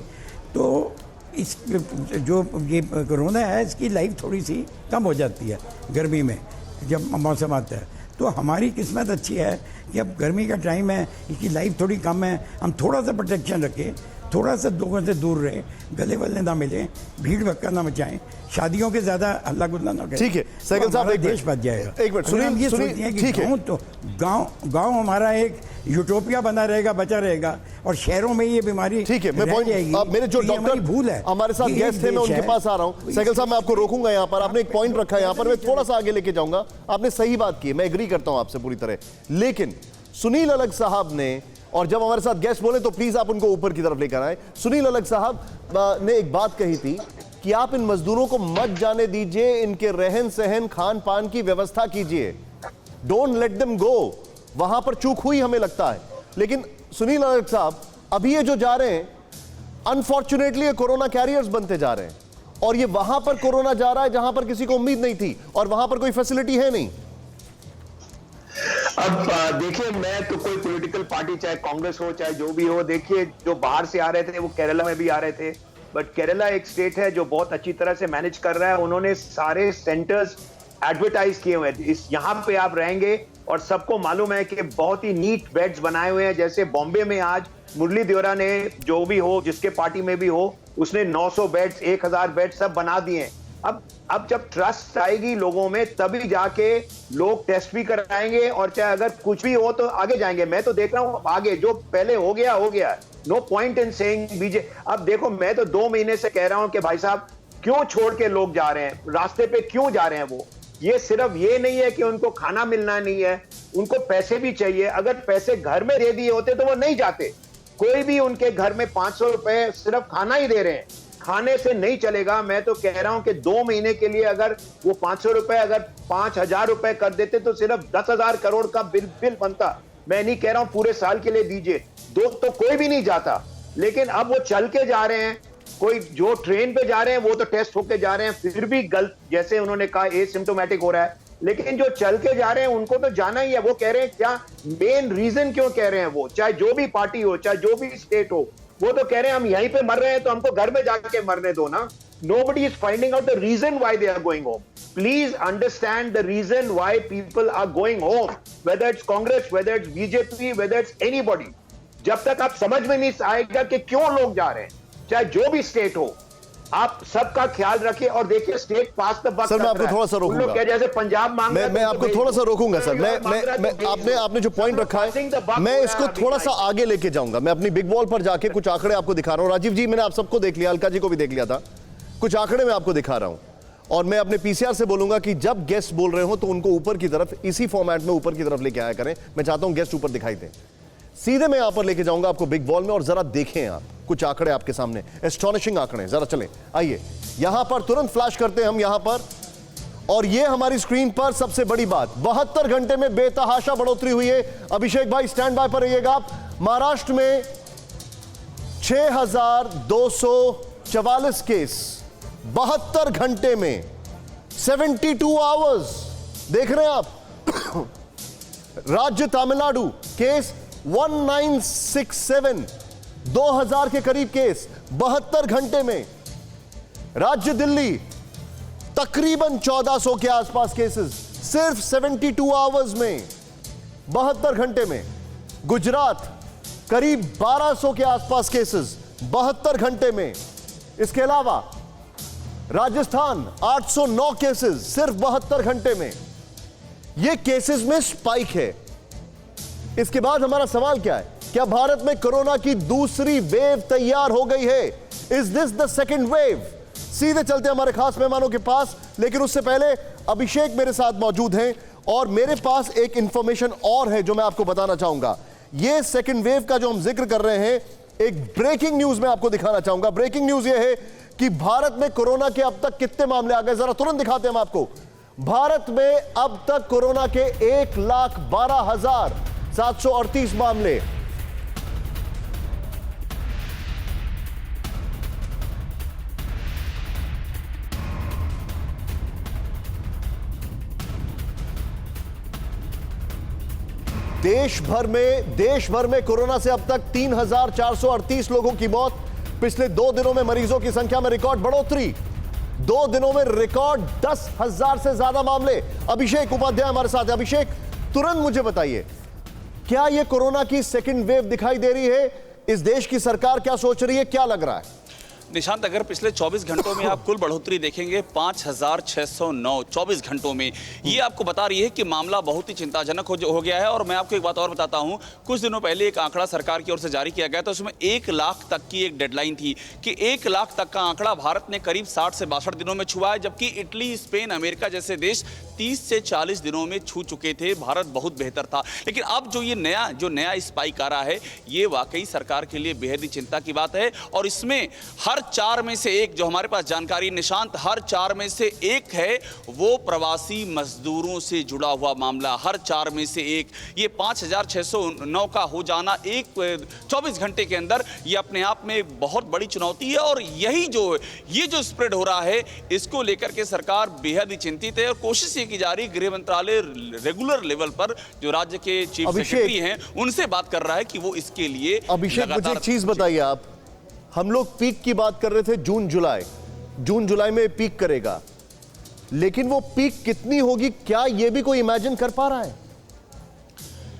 तो इस जो ये कोरोना है इसकी लाइफ थोड़ी सी कम हो जाती है गर्मी में जब मौसम आता है। तो हमारी किस्मत अच्छी है कि अब गर्मी का टाइम है, इसकी लाइफ थोड़ी कम है, हम थोड़ा सा प्रोटेक्शन रखें, थोड़ा सा लोगों से दूर रहे, गले वले ना मिलें, भीड़ भक्का ना मचाएं, शादियों के ज़्यादा हल्ला गुल्ला ना करें। ठीक है सहगल साहब, एक देश बच जाएगा। एक मिनट सुनिए, ये सोचते हैं कि गाँव तो गाँव हमारा एक यूटोपिया बना रहेगा, बचा रहेगा, और शहरों में ये बीमारी ठीक है। मैं पॉइंट, अब मेरे जो डॉक्टर भूल है हमारे साथ गेस्ट थे मैं उनके पास आ रहा हूं। सहगल साहब मैं आपको रोकूंगा यहाँ पर, आपने एक पॉइंट रखा है यहाँ पर, मैं थोड़ा सा आगे लेके जाऊंगा। आपने सही बात की, मैं एग्री करता हूं आपसे पूरी तरह, लेकिन सुनील अलग साहब ने, और जब हमारे साथ गेस्ट बोले तो प्लीज आप उनको ऊपर की तरफ लेकर आए, सुनील अलग साहब ने एक बात कही थी कि आप इन मजदूरों को मत जाने दीजिए, इनके रहन सहन खान पान की व्यवस्था कीजिए, डोंट लेट देम गो। वहां पर चूक हुई हमें लगता है, लेकिन सुनील अलग साहब अभी ये जो जा रहे हैं अनफॉर्चुनेटली ये कोरोना कैरियर्स बनते जा रहे हैं, और ये वहां पर कोरोना जा रहा है जहां पर किसी को उम्मीद नहीं थी, और वहां पर कोई फैसिलिटी है नहीं। अब देखिए, मैं तो कोई पॉलिटिकल पार्टी चाहे कांग्रेस हो चाहे जो भी हो, देखिए जो बाहर से आ रहे थे वो केरला में भी आ रहे थे, बट केरला एक स्टेट है जो बहुत अच्छी तरह से मैनेज कर रहा है। उन्होंने सारे सेंटर्स एडवर्टाइज किए हुए हैं, इस यहाँ पे आप रहेंगे, और सबको मालूम है कि बहुत ही नीट बेड्स बनाए हुए हैं। जैसे बॉम्बे में आज मुरली देवरा ने, जो भी हो जिसके पार्टी में भी हो, उसने 900 बेड्स 1000 बेड्स सब बना दिए। अब जब ट्रस्ट आएगी लोगों में तभी जाके लोग टेस्ट भी कराएंगे, और चाहे अगर कुछ भी हो तो आगे जाएंगे। मैं तो देख रहा हूं आगे, जो पहले हो गया, नो पॉइंट इन सेइंग बीजे। अब देखो, मैं तो 2 महीने से कह रहा हूं कि भाई साहब क्यों छोड़ के लोग जा रहे हैं, रास्ते पे क्यों जा रहे हैं वो। ये सिर्फ ये नहीं है कि उनको खाना मिलना नहीं है, उनको पैसे भी चाहिए। अगर पैसे घर में दे दिए होते तो वो नहीं जाते। कोई भी उनके घर में 500 रुपए सिर्फ खाना ही दे रहे हैं, खाने से नहीं चलेगा। मैं तो कह रहा हूं कि 2 महीने के लिए अगर वो 500 रुपए अगर 5000 रुपए कर देते तो सिर्फ 10,000 करोड़ का बिल बनता। मैं नहीं कह रहा हूं पूरे साल के लिए दीजिए, 2 तो कोई भी नहीं जाता, लेकिन अब वो चल के जा रहे हैं। कोई जो ट्रेन पे जा रहे हैं वो तो टेस्ट होके जा रहे हैं, फिर भी गलत, जैसे उन्होंने कहा एसिम्प्टोमेटिक हो रहा है, लेकिन जो चल के जा रहे हैं उनको तो जाना ही है। वो कह रहे हैं, क्या मेन रीजन क्यों कह रहे हैं वो, चाहे जो भी पार्टी हो चाहे जो भी स्टेट हो, वो तो कह रहे हैं हम यहीं पे मर रहे हैं तो हमको घर में जाके मरने दो ना। Nobody is finding out the reason why they are going home. Please understand the reason why people are going home, whether it's Congress, whether it's BJP, whether it's anybody. जब तक आप समझ में नहीं आएगा कि क्यों लोग जा रहे हैं, चाहे जो भी स्टेट हो, आप सबका ख्याल रखिए। और देखिए, state pass the buck. Sir मैं आपको थोड़ा सा रोकूंगा, जैसे पंजाब मांग रहा है, मैं आपको थोड़ा सा रोकूंगा सर। मैं आपने जो पॉइंट रखा है मैं इसको थोड़ा सा आगे लेके जाऊंगा। मैं अपनी बिग बॉल पर जाके कुछ आंकड़े आपको दिखा रहा हूं। राजीव जी, मैंने आप सबको देख लिया, अलका जी को भी देख लिया था, कुछ आंकड़े मैं आपको दिखा रहा हूं, और मैं अपने पीसीआर से बोलूंगा कि जब गेस्ट बोल रहे हो तो उनको ऊपर की तरफ, इसी फॉर्मेट में ऊपर की तरफ लेके आया करें। मैं चाहता हूं गेस्ट ऊपर दिखाई दें। सीधे मैं यहां पर लेके जाऊंगा आपको बिग बॉल में, और जरा देखें आप, कुछ आंकड़े आपके सामने, एस्टॉनिशिंग आंकड़े। जरा चलें, आइए यहां पर तुरंत फ्लैश करते हैं हम यहां पर, और ये हमारी स्क्रीन पर सबसे बड़ी बात, 72 घंटे में बेतहाशा बढ़ोतरी हुई है। अभिषेक भाई स्टैंड बाय पर रहिएगा आप। महाराष्ट्र में 6,244 केस 72 घंटे में, 72 आवर्स। देख रहे हैं आप। राज्य तमिलनाडु केस 1967, 2000 के करीब केस 72 घंटे में। राज्य दिल्ली तकरीबन 1400 के आसपास केसेस सिर्फ 72 आवर्स में, 72 घंटे में। गुजरात करीब 1200 के आसपास केसेस 72 घंटे में। इसके अलावा राजस्थान 809 केसेस सिर्फ 72 घंटे में। यह केसेस में स्पाइक है। इसके बाद हमारा सवाल क्या है? क्या भारत में कोरोना की दूसरी वेव तैयार हो गई है? Is this the second wave? सीधे चलते हमारे खास मेहमानों के पास, लेकिन उससे पहले अभिषेक मेरे साथ मौजूद हैं और मेरे पास एक इंफॉर्मेशन और है जो मैं आपको बताना चाहूंगा। यह सेकेंड वेव का जो हम जिक्र कर रहे हैं, एक ब्रेकिंग न्यूज मैं आपको दिखाना चाहूंगा। ब्रेकिंग न्यूज यह है कि भारत में कोरोना के अब तक कितने मामले आ गए, जरा तुरंत दिखाते हैं हम आपको। भारत में अब तक कोरोना के 1,12,738 मामले। देश भर में कोरोना से अब तक 3,438 लोगों की मौत। पिछले 2 दिनों में मरीजों की संख्या में रिकॉर्ड बढ़ोतरी। 2 दिनों में रिकॉर्ड 10,000 से ज्यादा मामले। अभिषेक उपाध्याय हमारे साथ है। अभिषेक, तुरंत मुझे बताइए, क्या यह कोरोना की सेकेंड वेव दिखाई दे रही है? इस देश की सरकार क्या सोच रही है? क्या लग रहा है? निशांत, अगर पिछले 24 घंटों में आप कुल बढ़ोतरी देखेंगे 5,609 24 घंटों में, ये आपको बता रही है कि मामला बहुत ही चिंताजनक हो गया है। और मैं आपको एक बात और बताता हूं, कुछ दिनों पहले एक आंकड़ा सरकार की ओर से जारी किया गया था, उसमें 1 लाख तक की एक डेडलाइन थी कि 1 लाख तक का आंकड़ा भारत ने करीब 60 से 62 दिनों में छुआ है, जबकि इटली, स्पेन, अमेरिका जैसे देश 30 से 40 दिनों में छू चुके थे। भारत बहुत बेहतर था। लेकिन अब जो ये नया स्पाइक आ रहा है, ये वाकई सरकार के लिए बेहद ही चिंता की बात है। और इसमें हर 4 में से एक, जो हमारे पास जानकारी निशांत, हर 4 में से एक है वो प्रवासी मजदूरों से जुड़ा हुआ मामला। हर 4 में से एक। ये 5,609 का हो जाना एक 24 घंटे के अंदर, ये अपने आप में एक बहुत बड़ी चुनौती है। और ये जो स्प्रेड हो रहा है, इसको लेकर के सरकार बेहद ही चिंतित है और कोशिश ये की जा रही है। गृह मंत्रालय रेगुलर लेवल पर जो राज्य के चीफ सेक्रेटरी हैं, उनसे बात कर रहा है कि वो इसके लिए। अभिषेक, मुझे एक चीज बताइए आप, हम लोग पीक की बात कर रहे थे जून जुलाई में पीक करेगा, लेकिन वो पीक कितनी होगी, क्या ये भी कोई इमेजिन कर पा रहा है?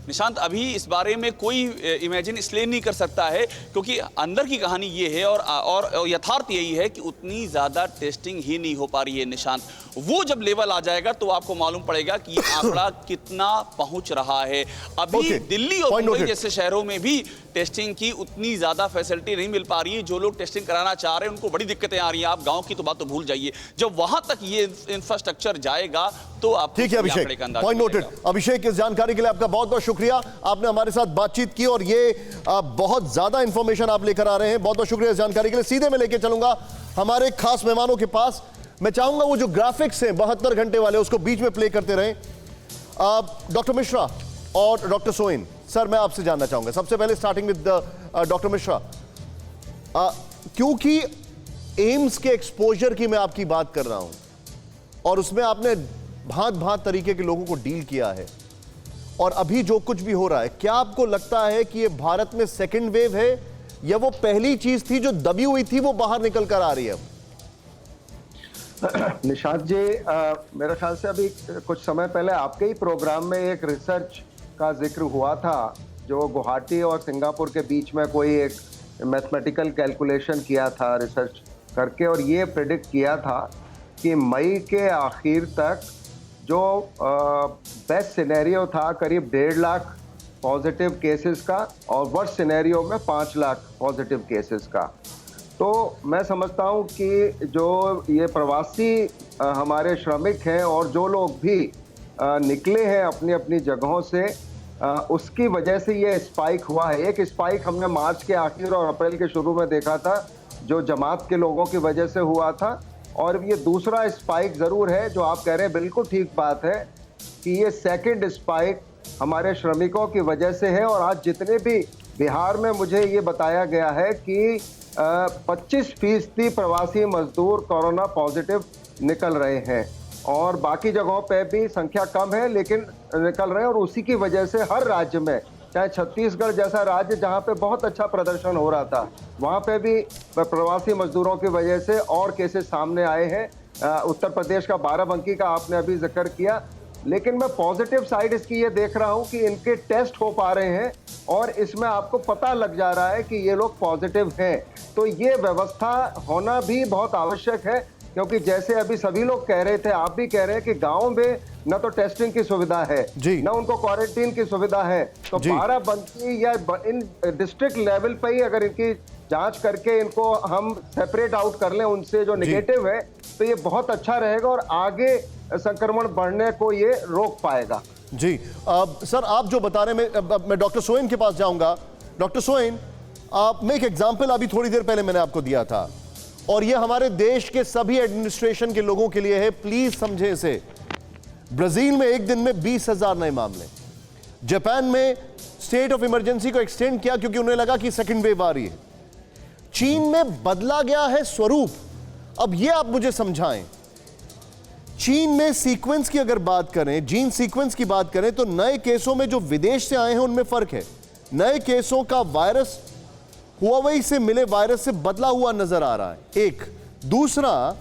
निशांत, अभी इस बारे में कोई इमेजिन इसलिए नहीं कर सकता है क्योंकि अंदर की कहानी ये है और यथार्थ यही है कि उतनी ज़्यादा टेस्टिंग ही नहीं हो पा रही है। निशांत, वो जब लेवल आ जाएगा तो आपको मालूम पड़ेगा कि ये आंकड़ा कितना पहुंच रहा है। अभी दिल्ली और मुंबई जैसे शहरों में भी टेस्टिंग की उतनी ज़्यादा फैसिलिटी नहीं मिल पा रही है। जो लोग टेस्टिंग कराना चाह रहे हैं उनको बड़ी दिक्कतें आ रही हैं। आप गाँव की तो बात तो भूल जाइए, जब वहां तक ये इंफ्रास्ट्रक्चर जाएगा तो आप। ठीक है अभिषेक, पॉइंट नोटेड। अभिषेक, इस जानकारी के लिए आपका बहुत बहुत शुक्रिया। आपने हमारे साथ बातचीत की और ये बहुत ज्यादा इंफॉर्मेशन आप लेकर आ रहे हैं। बहुत बहुत शुक्रिया इस जानकारी के लिए। सीधे मैं लेके चलूंगा हमारे खास मेहमानों के पास। मैं चाहूंगा वो जो ग्राफिक्स हैं 72 घंटे वाले, उसको बीच में प्ले करते रहें। डॉक्टर मिश्रा और डॉक्टर सोइन, सर मैं आपसे जानना चाहूंगा सबसे पहले, स्टार्टिंग विद डॉक्टर मिश्रा, क्योंकि एम्स के एक्सपोजर की मैं आपकी बात कर रहा हूं और उसमें आपने भांत तरीके के लोगों को डील किया है, और अभी जो कुछ भी हो रहा है, क्या आपको लगता है कि ये भारत में सेकेंड वेव है या वो पहली चीज थी जो दबी हुई थी वो बाहर निकल कर आ रही है? निशांत जी, मेरे ख्याल से अभी कुछ समय पहले आपके ही प्रोग्राम में एक रिसर्च का जिक्र हुआ था जो गुवाहाटी और सिंगापुर के बीच में कोई एक मैथमेटिकल कैलकुलेशन किया था रिसर्च करके, और ये प्रेडिक्ट किया था कि मई के आखिर तक जो बेस्ट सिनेरियो था करीब 1.5 लाख पॉजिटिव केसेस का और वर्स्ट सिनेरियो में 5 लाख पॉजिटिव केसेस का। तो मैं समझता हूँ कि जो ये प्रवासी हमारे श्रमिक हैं और जो लोग भी निकले हैं अपनी अपनी जगहों से, उसकी वजह से ये स्पाइक हुआ है। एक स्पाइक हमने मार्च के आखिर और अप्रैल के शुरू में देखा था जो जमात के लोगों की वजह से हुआ था, और ये दूसरा स्पाइक ज़रूर है जो आप कह रहे हैं, बिल्कुल ठीक बात है कि ये सेकंड स्पाइक हमारे श्रमिकों की वजह से है। और आज जितने भी बिहार में मुझे ये बताया गया है कि 25% प्रवासी मजदूर कोरोना पॉजिटिव निकल रहे हैं और बाकी जगहों पे भी संख्या कम है लेकिन निकल रहे हैं। और उसी की वजह से हर राज्य में, चाहे छत्तीसगढ़ जैसा राज्य जहां पे बहुत अच्छा प्रदर्शन हो रहा था, वहां पे भी प्रवासी मजदूरों की वजह से और केसेस सामने आए हैं। उत्तर प्रदेश का बाराबंकी का आपने अभी जिक्र किया, लेकिन मैं पॉजिटिव साइड इसकी ये देख रहा हूं कि इनके टेस्ट हो पा रहे हैं और इसमें आपको पता लग जा रहा है कि ये लोग पॉजिटिव हैं। तो ये व्यवस्था होना भी बहुत आवश्यक है, क्योंकि जैसे अभी सभी लोग कह रहे थे, आप भी कह रहे हैं कि गांव में न तो टेस्टिंग की सुविधा है, न उनको क्वारंटीन की सुविधा है। तो बाराबंकी या इन डिस्ट्रिक्ट लेवल पे ही अगर इनकी जांच करके इनको हम सेपरेट आउट कर लें उनसे जो नेगेटिव है, तो ये बहुत अच्छा रहेगा और आगे संक्रमण बढ़ने को ये रोक पाएगा। जी सर, आप जो बता रहे हैं, मैं डॉक्टर सोइन के पास जाऊंगा। डॉक्टर सोइन, मैं एक एग्जाम्पल अभी थोड़ी देर पहले मैंने आपको दिया था और यह हमारे देश के सभी एडमिनिस्ट्रेशन के लोगों के लिए है, प्लीज समझे इसे। ब्राजील में एक दिन में 20,000 नए मामले, जापान में स्टेट ऑफ इमरजेंसी को एक्सटेंड किया क्योंकि उन्हें लगा कि सेकंड वेव आ रही है। चीन में बदला गया है स्वरूप। अब यह आप मुझे समझाएं, चीन में सीक्वेंस की अगर बात करें, जीन सीक्वेंस की बात करें, तो नए केसों में जो विदेश से आए हैं उनमें फर्क है। नए केसों का वायरस हुआवेई से मिले वायरस से बदला हुआ नजर आ रहा है, एक। दूसरा,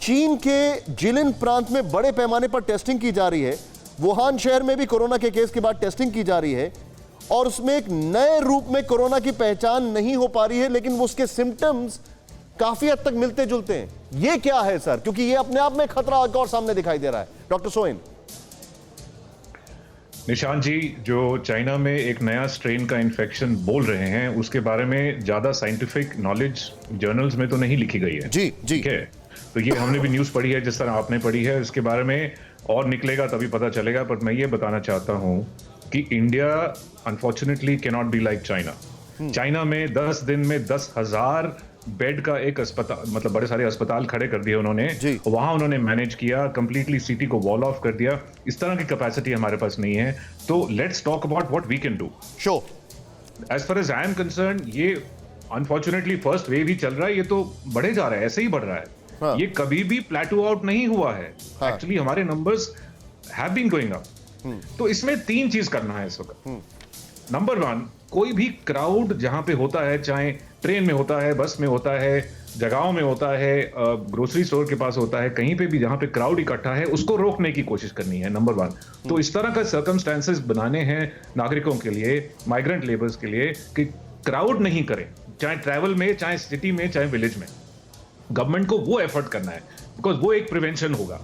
चीन के जिलिन प्रांत में बड़े पैमाने पर टेस्टिंग की जा रही है। वुहान शहर में भी कोरोना के केस के बाद टेस्टिंग की जा रही है और उसमें एक नए रूप में कोरोना की पहचान नहीं हो पा रही है, लेकिन उसके सिम्टम्स काफी हद तक मिलते जुलते हैं। ये क्या है सर? क्योंकि ये अपने आप में खतरा और सामने दिखाई दे रहा है। डॉक्टर सोइन। निशांत जी, जो चाइना में एक नया स्ट्रेन का इन्फेक्शन बोल रहे हैं, उसके बारे में ज्यादा साइंटिफिक नॉलेज जर्नल्स में तो नहीं लिखी गई है। जी जी, ठीक है, तो ये हमने भी न्यूज पढ़ी है जिस तरह आपने पढ़ी है, इसके बारे में और निकलेगा तभी पता चलेगा। पर मैं ये बताना चाहता हूं कि India unfortunately can not be like China. China में 10 दिन में 10,000 बेड का एक अस्पताल, मतलब बड़े सारे अस्पताल खड़े कर दिए उन्होंने। वहां उन्होंने मैनेज किया, कंप्लीटली सिटी को वॉल ऑफ कर दिया। इस तरह की कैपेसिटी हमारे पास नहीं है। तो let's talk about what we can do. Sure. As far as I am concerned, ये अनफॉर्चुनेटली फर्स्ट वेव ही चल रहा है, ये तो बढ़े जा रहा है, ऐसे ही बढ़ रहा है। हाँ। ये कभी भी प्लेटू आउट नहीं हुआ है। एक्चुअली हमारे numbers have been going up. तो इसमें 3 चीज करना है इस वक्त। नंबर 1, कोई भी क्राउड जहां पे होता है, चाहे ट्रेन में होता है, बस में होता है, जगहों में होता है, ग्रोसरी स्टोर के पास होता है, कहीं पे भी जहां पे क्राउड इकट्ठा है, उसको रोकने की कोशिश करनी है। नंबर 1। तो इस तरह का सर्कमस्टेंसेस बनाने हैं नागरिकों के लिए, माइग्रेंट लेबर्स के लिए, कि क्राउड नहीं करें, चाहे ट्रैवल में, चाहे सिटी में, चाहे विलेज में। गवर्नमेंट को वो एफर्ट करना है, बिकॉज वो एक प्रिवेंशन होगा।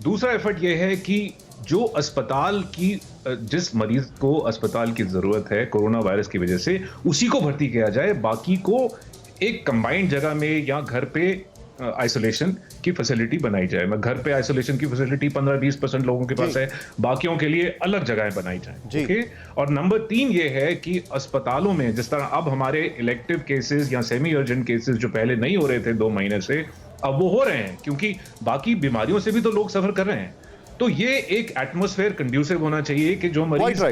दूसरा एफर्ट ये है कि जो अस्पताल की, जिस मरीज को अस्पताल की जरूरत है कोरोना वायरस की वजह से, उसी को भर्ती किया जाए, बाकी को एक कंबाइंड जगह में या घर पे आइसोलेशन की फैसिलिटी बनाई जाए। मैं घर पे आइसोलेशन की फैसिलिटी 15-20% लोगों के पास है, बाकियों के लिए अलग जगहें बनाई जाए। ओके। और नंबर 3 ये है कि अस्पतालों में जिस तरह अब हमारे इलेक्टिव केसेस या सेमी अर्जेंट केसेस जो पहले नहीं हो रहे थे 2 महीने से, अब वो हो रहे हैं, क्योंकि बाकी बीमारियों से भी तो लोग सफर कर रहे हैं। तो ये एक एटमॉस्फेयर कंड्यूसिव होना चाहिए कि जो मरीज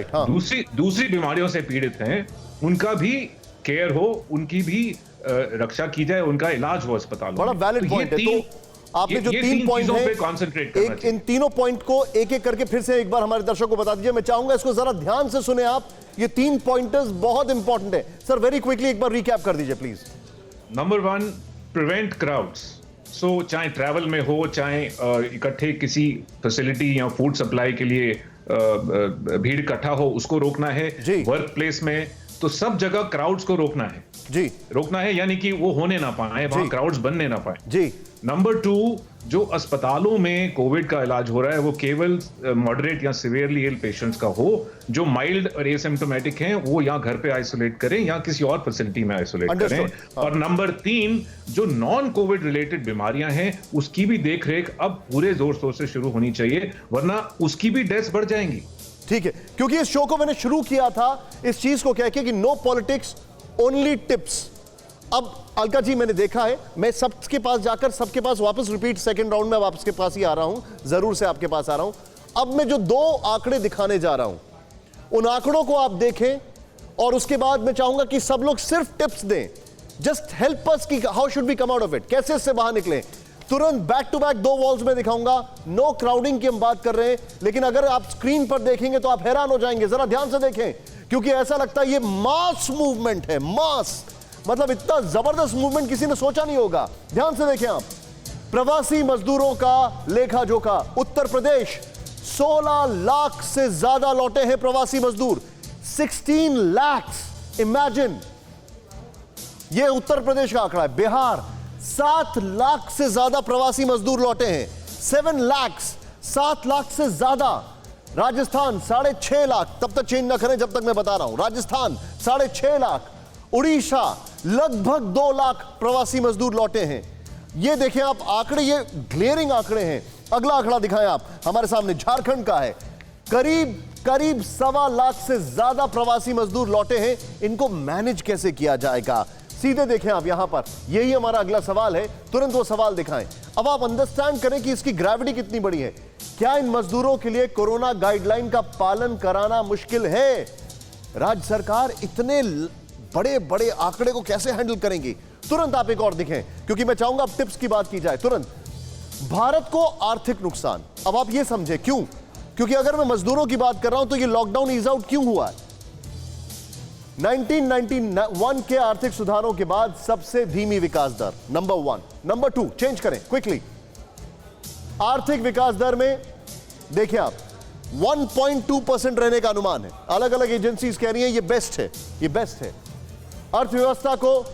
दूसरी बीमारियों से पीड़ित हैं, उनका भी केयर हो, उनकी भी रक्षा की जाए, उनका इलाज हो अस्पतालों में। बड़ा वैलिड पॉइंट है। तो आपने जो 3 पॉइंट है, कॉन्सेंट्रेट करना चाहिए। इन तीनों पॉइंट को एक एक करके फिर से एक बार हमारे दर्शकों को बता दीजिए। मैं चाहूंगा इसको जरा ध्यान से सुने आप। ये 3 पॉइंटर्स बहुत इंपॉर्टेंट है सर। वेरी क्विकली एक बार रिकैप कर दीजिए please. Number 1, prevent crowds. So चाहे ट्रैवल में हो, चाहे इकट्ठे किसी फैसिलिटी या फूड सप्लाई के लिए भीड़ इकट्ठा हो, उसको रोकना है। वर्क प्लेस में तो सब जगह क्राउड्स को रोकना है जी, रोकना है, यानी कि वो होने ना पाए, वहां क्राउड्स बनने ना पाए जी। नंबर 2, जो अस्पतालों में कोविड का इलाज हो रहा है वो केवल मॉडरेट या सिवियरली इल पेशेंट्स का हो। जो माइल्ड और एसिम्प्टोमेटिक हैं वो या घर पे आइसोलेट करें या किसी और फैसिलिटी में आइसोलेट करें। और नंबर 3, जो नॉन कोविड रिलेटेड बीमारियां हैं उसकी भी देखरेख अब पूरे जोर शोर से शुरू होनी चाहिए, वरना उसकी भी डेथ्स बढ़ जाएंगी। ठीक है, क्योंकि इस शो को मैंने शुरू किया था इस चीज को कह के कि नो पॉलिटिक्स ओनली टिप्स। अब अलका जी, मैंने देखा है, मैं सबके पास जाकर सबके पास वापस रिपीट सेकंड राउंड में वापस के पास ही आ रहा हूं, जरूर से आपके पास आ रहा हूं। अब मैं जो 2 आंकड़े दिखाने जा रहा हूं, उन आंकड़ों को आप देखें और उसके बाद मैं चाहूंगा कि सब लोग सिर्फ टिप्स दें, जस्ट हेल्प अस कि how should we come out of it, कैसे इससे बाहर निकलें। तुरंत बैक टू बैक 2 वॉल्स में दिखाऊंगा। नो क्राउडिंग की हम बात कर रहे हैं, लेकिन अगर आप स्क्रीन पर देखेंगे तो आप हैरान हो जाएंगे। जरा ध्यान से देखें, क्योंकि ऐसा लगता है ये मास मूवमेंट है। मास मतलब इतना जबरदस्त मूवमेंट किसी ने सोचा नहीं होगा। ध्यान से देखें आप, प्रवासी मजदूरों का लेखा जोखा। उत्तर प्रदेश 16 लाख से ज्यादा लौटे हैं प्रवासी मजदूर। 16 लाख, इमेजिन, यह उत्तर प्रदेश का आंकड़ा है। बिहार 7 लाख से ज्यादा प्रवासी मजदूर लौटे हैं। 7 लाख, 7 लाख से ज्यादा। राजस्थान 6.5 लाख, तब तक चेंज ना करें जब तक मैं बता रहा हूं। राजस्थान 6.5 लाख। उड़ीसा लगभग 2 लाख प्रवासी मजदूर लौटे हैं। ये देखें आप आंकड़े, ये ग्लेयरिंग आंकड़े हैं। अगला आंकड़ा दिखाएं आप हमारे सामने, झारखंड का है। करीब 1.25 लाख से ज्यादा प्रवासी मजदूर लौटे हैं। इनको मैनेज कैसे किया जाएगा? सीधे देखें आप यहां पर, यही हमारा अगला सवाल है। तुरंत वो सवाल दिखाएं। अब आप अंडरस्टैंड करें कि इसकी ग्रेविटी कितनी बड़ी है। क्या इन मजदूरों के लिए कोरोना गाइडलाइन का पालन कराना मुश्किल है? राज्य सरकार इतने बड़े बड़े आंकड़े को कैसे हैंडल करेंगी? तुरंत आप एक और दिखें, क्योंकि मैं चाहूंगा अब टिप्स की बात की जाए। तुरंत भारत को आर्थिक नुकसान, अब आप ये समझे क्यों? क्योंकि अगर मैं मजदूरों की बात कर रहा हूं तो ये लॉकडाउन ईज आउट क्यों हुआ है? 1991 के आर्थिक सुधारों के बाद सबसे धीमी विकास दर, नंबर 1। नंबर 2, चेंज करें क्विकली। आर्थिक विकास दर में देखिए आप 1.2% रहने का अनुमान है। अलग अलग एजेंसीज कह रही हैं ये बेस्ट है, ये बेस्ट है। अर्थव्यवस्था को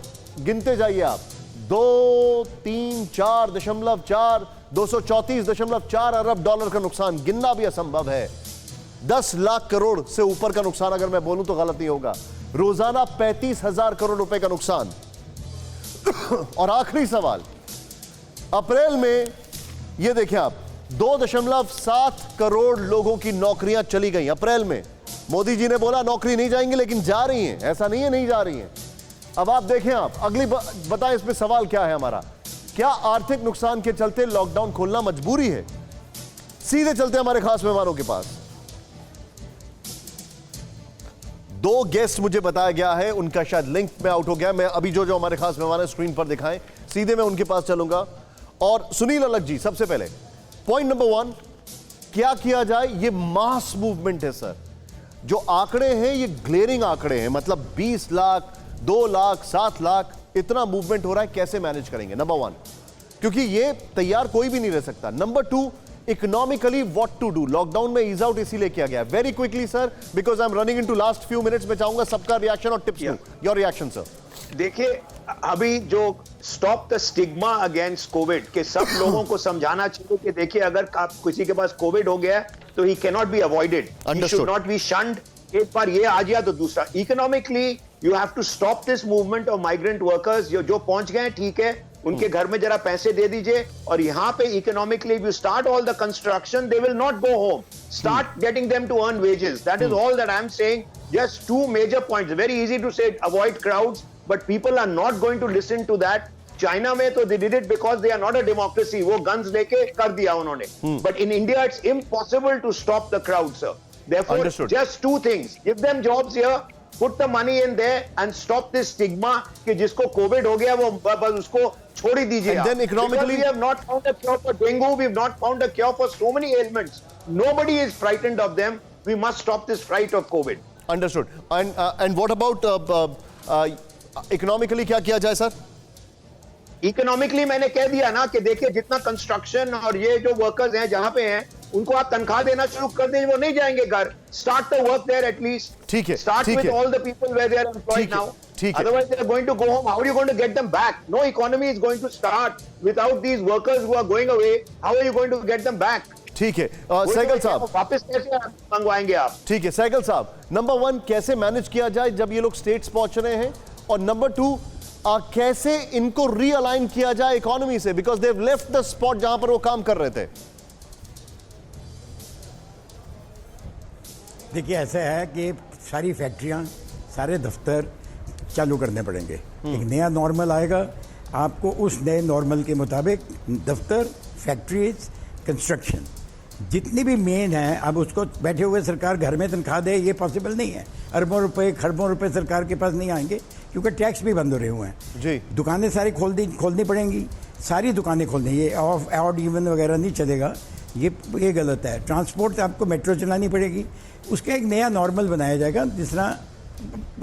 गिनते जाइए आप, 2, 3, 4.4, 234.4 अरब डॉलर का नुकसान, गिनना भी असंभव है। 10 लाख करोड़ से ऊपर का नुकसान, अगर मैं बोलूं तो गलत नहीं होगा। रोजाना 35,000 करोड़ रुपए का नुकसान। और आखिरी सवाल, अप्रैल में यह देखें आप, 2.7 करोड़ लोगों की नौकरियां चली गई अप्रैल में। मोदी जी ने बोला नौकरी नहीं जाएंगी, लेकिन जा रही हैं। ऐसा नहीं है नहीं जा रही हैं। अब आप देखें आप अगली बताएं, इसमें सवाल क्या है हमारा? क्या आर्थिक नुकसान के चलते लॉकडाउन खोलना मजबूरी है? सीधे चलते हमारे खास मेहमानों के पास। 2 गेस्ट मुझे बताया गया है, उनका शायद लिंक में आउट हो गया। मैं अभी जो हमारे खास मेहमान है स्क्रीन पर दिखाएं, सीधे मैं उनके पास चलूंगा। और सुनील अलग जी, सबसे पहले पॉइंट नंबर 1, क्या किया जाए? ये मास मूवमेंट है सर। जो आंकड़े हैं ये ग्लेयरिंग आंकड़े हैं, मतलब 20 लाख, 2 लाख, 7 लाख, इतना मूवमेंट हो रहा है, कैसे मैनेज करेंगे? नंबर 1, क्योंकि ये तैयार कोई भी नहीं रह सकता। Number 2, economically what to do. Lockdown में ईज आउट इसीलिए किया गया। Very quickly sir, because I am running into last few minutes, में चाहूंगा सबका रिएक्शन और टिप्स। Your reaction sir. देखिए, अभी जो stop the stigma against Covid के सब लोगों को समझाना चाहिए कि देखिए, अगर किसी के पास कोविड हो गया तो he can not be avoided, he should not be shunned. एक बार ये आ गया तो दूसरा, economically you have to stop this movement of migrant workers. जो पहुंच गए ठीक है, उनके घर में जरा पैसे दे दीजिए। और यहाँ पे economically if you start all the construction, they will not go home. Start getting them to earn wages. That is all that I am saying. Just 2 major points. Very easy to say avoid crowds, but people are not going to listen to that. China में तो they did it because they are not a democracy, वो guns लेके कर दिया उन्होंने। But in India it's impossible to stop the crowd sir. Therefore, just 2 things. Give them jobs here, put the money in there and stop this stigma कि जिसको Covid हो गया वो बस उसको छोड़ ही दीजिए। And then economically, we have not found a cure for dengue, we have not found a cure for so many ailments. Nobody is frightened of them. We must stop this fright of COVID. Understood. And what about economically क्या किया जाए sir? Economically मैंने कह दिया ना कि देखिए, जितना कंस्ट्रक्शन और ये जो वर्कर्स हैं जहां पे हैं, उनको आप तनख्वाह देना शुरू कर दें, वो नहीं जाएंगे घर। Start the work there at least. ठीक है, start with all the people where they are employed now. Otherwise they are going to go home. How are you going to get them back? No economy is going to start without these workers who are going away. How are you going to get them back? ठीक है सहगल साहब, वापस कैसे मंगवाएंगे आप? ठीक है सहगल साहब, number 1 कैसे मैनेज किया जाए जब ये लोग स्टेट्स पहुंच रहे हैं, और नंबर 2 कैसे इनको रीअलाइन किया जाए इकोनॉमी से, because they have left the spot जहां पर वो काम कर रहे थे। देखिए, ऐसा है कि सारी फैक्ट्रियां, सारे दफ्तर चालू करने पड़ेंगे। एक नया नॉर्मल आएगा, आपको उस नए नॉर्मल के मुताबिक दफ्तर, फैक्ट्रीज, कंस्ट्रक्शन, जितनी भी मेन है, अब उसको बैठे हुए सरकार घर में तनख्वाह दे, ये पॉसिबल नहीं है। अरबों रुपए खरबों रुपए सरकार के पास नहीं आएंगे, क्योंकि टैक्स भी बंद हो रहे हुए हैं जी। दुकानें सारी खोलनी पड़ेंगी, सारी दुकानें खोलनी, ये ऑड इवन वगैरह नहीं चलेगा, ये गलत है। ट्रांसपोर्ट आपको मेट्रो चलानी पड़ेगी, उसका एक नया नॉर्मल बनाया जाएगा, जिस तरह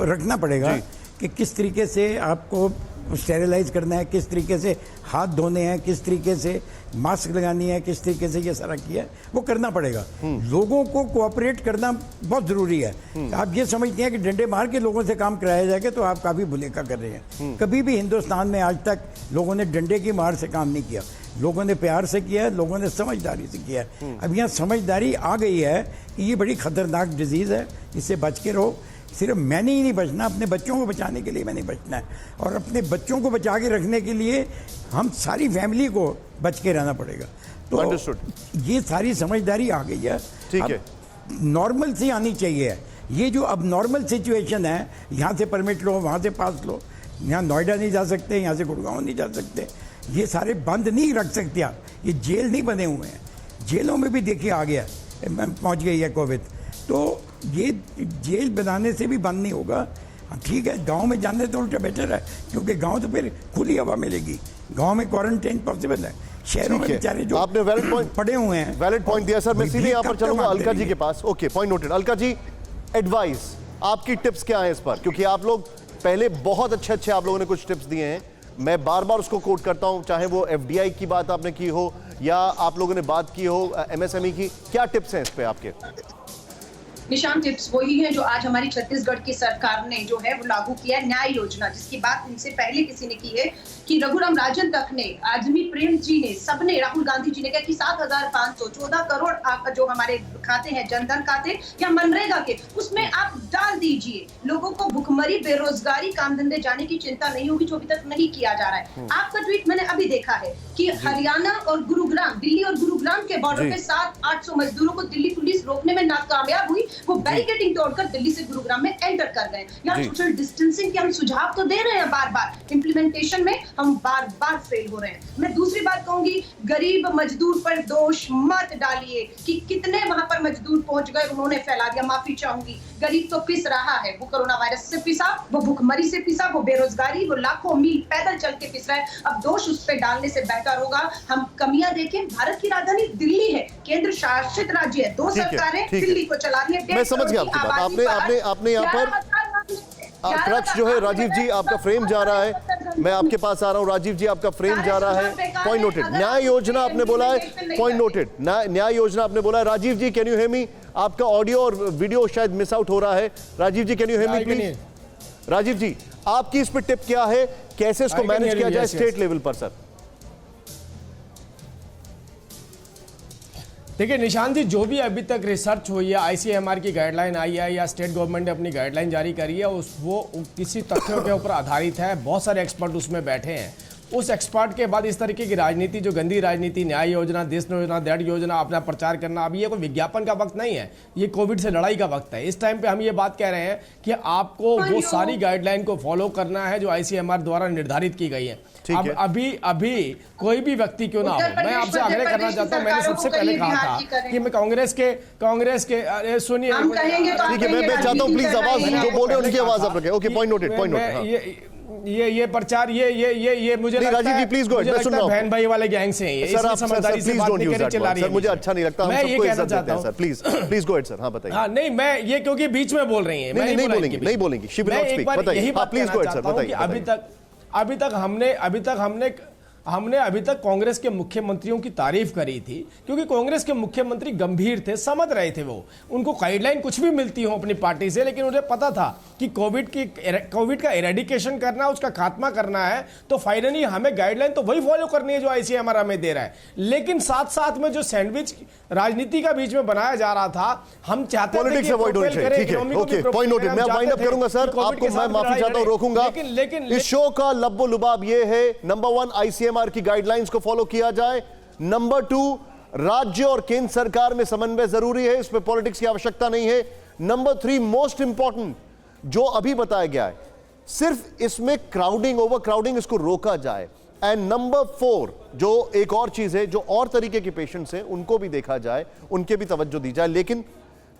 रखना पड़ेगा कि किस तरीके से आपको स्टेरिलाइज करना है, किस तरीके से हाथ धोने हैं, किस तरीके से मास्क लगानी है, किस तरीके से ये सारा किया है, वो करना पड़ेगा। लोगों को कोऑपरेट करना बहुत ज़रूरी है। आप ये समझते हैं कि डंडे मार के लोगों से काम कराया जाएगा तो आप काफ़ी भुलेखा कर रहे हैं। कभी भी हिंदुस्तान में आज तक लोगों ने डंडे की मार से काम नहीं किया, लोगों ने प्यार से किया है, लोगों ने समझदारी से किया है। अब यहाँ समझदारी आ गई है कि ये बड़ी खतरनाक डिजीज़ है, इससे बच के रहो। सिर्फ मैंने ही नहीं बचना, अपने बच्चों को बचाने के लिए मैंने बचना है, और अपने बच्चों को बचा के रखने के लिए हम सारी फैमिली को बच के रहना पड़ेगा। तो ये सारी समझदारी आ गई है, ठीक है। नॉर्मल सी आनी चाहिए। ये जो अब नॉर्मल सिचुएशन है, यहाँ से परमिट लो, वहाँ से पास लो, यहाँ नोएडा नहीं जा सकते, यहाँ से गुड़गांव नहीं जा सकते, ये सारे बंद नहीं रख सकते आप। ये जेल नहीं बने हुए हैं, जेलों में भी देखिए आ गया, पहुँच गई है कोविड। तो ये जेल बनाने से भी बंद नहीं होगा। ठीक है, गांव में जाने तो उल्टा बेटर है, क्योंकि गांव तो फिर खुली हवा मिलेगी, गांव में क्वारंटाइन पॉसिबल है। शहरों में बेचारे जो आपने वैलिड पॉइंट पड़े हुए हैं, वैलिड पॉइंट दिया सर। मैं सीधे यहाँ पर चलूंगा अलका जी के पास। Okay, point noted. Alka ji, advice, आपकी टिप्स क्या है इस पर? क्योंकि आप लोग पहले बहुत अच्छे आप लोगों ने कुछ टिप्स दिए हैं, मैं बार बार उसको कोट करता हूं, चाहे वो एफडीआई की बात आपने की हो या आप लोगों ने बात की हो एमएसएमई की। क्या टिप्स हैं इस पे आपके? निशान, टिप्स वही है जो आज हमारी छत्तीसगढ़ की सरकार ने जो है वो लागू किया है, न्याय योजना, जिसकी बात इनसे पहले किसी ने की है कि रघुराम राजन तक ने, आदमी प्रेम जी ने, सबने, राहुल गांधी जी ने कहा कि 7,514 करोड़ आप जो हमारे खाते हैं जनधन खाते या मनरेगा के, उसमें आप डाल दीजिए। लोगों को भुखमरी, बेरोजगारी, काम धंधे जाने की चिंता नहीं होगी, जो अभी तक नहीं किया जा रहा है। आपका ट्वीट मैंने अभी देखा है कि हरियाणा और गुरुग्राम, दिल्ली और गुरुग्राम के बॉर्डर पे 700-800 मजदूरों को दिल्ली पुलिस रोकने में नाकामयाब हुई, वो बैरिकेडिंग तोड़कर दिल्ली से गुरुग्राम में एंटर कर गए। यहाँ सोशल डिस्टेंसिंग के हम सुझाव तो दे रहे हैं बार बार, इंप्लीमेंटेशन में हम बार बार फेल हो रहे हैं। मैं दूसरी बात कहूंगी, गरीब मजदूर पर दोष मत डालिए कि कितने वहां पर मजदूर पहुंच गए, उन्होंने फैला दिया। माफी चाहूंगी, गरीब तो पिस रहा है, वो कोरोना वायरस से पिसा, वो भुखमरी से पिसा, वो बेरोजगारी, वो लाखों मील पैदल चल के पिस रहा है। अब दोष उस पर डालने से बेहतर होगा हम कमियां देखें। भारत की राजधानी दिल्ली है, केंद्र शासित राज्य है, 2 सरकारें दिल्ली को चला रही है। मैं समझ गया आपकी बात। आपने यहाँ पर क्रक्स जो है, राजीव जी आपका फ्रेम जा रहा है, मैं आपके पास आ रहा हूँ। राजीव जी आपका फ्रेम जा रहा है, पॉइंट नोटेड। न्याय योजना आपने बोला है, पॉइंट नोटेड। न्याय योजना आपने बोला है। Rajiv ji, can you hear मी? आपका ऑडियो और वीडियो शायद मिस आउट हो रहा है। Rajiv ji, can you hear me please? Rajiv ji, आपकी इस पर टिप क्या है, कैसे इसको मैनेज किया जाए स्टेट लेवल पर? सर देखिए निशान जी, जो भी अभी तक रिसर्च हुई है, आईसीएमआर की गाइडलाइन आई है या स्टेट गवर्नमेंट ने अपनी गाइडलाइन जारी करी है, वो किसी तथ्यों के ऊपर आधारित है। बहुत सारे एक्सपर्ट उसमें बैठे हैं। उस एक्सपर्ट के बाद इस तरीके की राजनीति, जो गंदी राजनीति, न्याय योजना, देश योजना, दैट योजना, अपना प्रचार करना, अभी ये कोई विज्ञापन का वक्त नहीं है, ये कोविड से लड़ाई का वक्त है। इस टाइम पे हम ये बात कह रहे हैं कि आपको वो सारी गाइडलाइन को फॉलो करना है जो आईसीएमआर द्वारा निर्धारित की गई है। अब अभी कोई भी व्यक्ति क्यों ना हो, मैं आपसे आग्रह करना चाहता हूं, मैंने सबसे पहले कहा था कि मैं कांग्रेस के अरे सुनिए, ठीक है, मैं चाहता हूं प्लीज आवाज जो बोल रहे हैं उनकी आवाज आप रखें। Okay, point noted, point noted. ये प्रचार ये मुझे लगता है, प्लीज गो, मैं सुन रहा हूं, बहन भाई वाले गैंग से हैं, इसलिए समझदारी से बात नहीं करें, चला रही है। मुझे अच्छा नहीं लगता, मैं ये कहना चाहता हूं, sir please go ahead sir. हां बताइए। हां नहीं, मैं ये क्योंकि बीच में बोल रही हैं, मैं नहीं बोलेंगी, शी विल नॉट स्पीक। बताइए, प्लीज गो अहेड सर, बताइए। हमने अभी तक कांग्रेस के मुख्यमंत्रियों की तारीफ करी थी, क्योंकि कांग्रेस के मुख्यमंत्री गंभीर थे, समझ रहे थे वो, उनको गाइडलाइन कुछ भी मिलती हो अपनी पार्टी से, लेकिन उन्हें पता था कि कोविड का इरेडिकेशन करना, उसका खात्मा करना है, तो फाइनली हमें गाइडलाइन तो वही फॉलो करनी है जो आईसीएमआर हमें दे रहा है। लेकिन साथ साथ में जो सैंडविच राजनीति का बीच में बनाया जा रहा था, हम चाहते थे कि पॉइंट नोटेड। मैं वाइंड अप करूंगा सर, आपको मैं माफी चाहता हूं, रोकूंगा। लेकिन इस शो का लब्बो लुबाब ये है, नंबर 1 आईसीएमआर की गाइडलाइंस को फॉलो किया जाए, नंबर 2 राज्य और केंद्र सरकार में समन्वय जरूरी है, इसमें पॉलिटिक्स की आवश्यकता नहीं है, नंबर 3 मोस्ट इंपॉर्टेंट जो अभी बताया गया है, सिर्फ इसमें क्राउडिंग, ओवर क्राउडिंग, इसको रोका जाए। एंड नंबर 4 जो एक और चीज है, जो और तरीके के पेशेंट्स हैं उनको भी देखा जाए, उनके भी तवज्जो दी जाए। लेकिन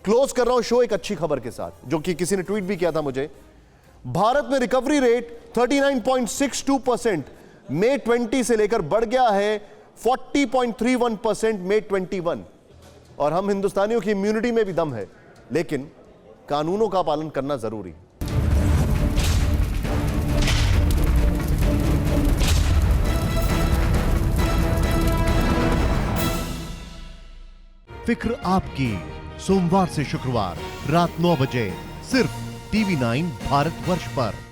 क्लोज कर रहा हूं शो एक अच्छी खबर के साथ, जो कि किसी ने ट्वीट भी किया था मुझे। भारत में रिकवरी रेट 39.62% मई 20 से लेकर बढ़ गया है 40.31% मई 21। और हम हिंदुस्तानियों की इम्यूनिटी में भी दम है, लेकिन कानूनों का पालन करना जरूरी। फिक्र आपकी, सोमवार से शुक्रवार रात 9 बजे सिर्फ TV9 भारतवर्ष पर।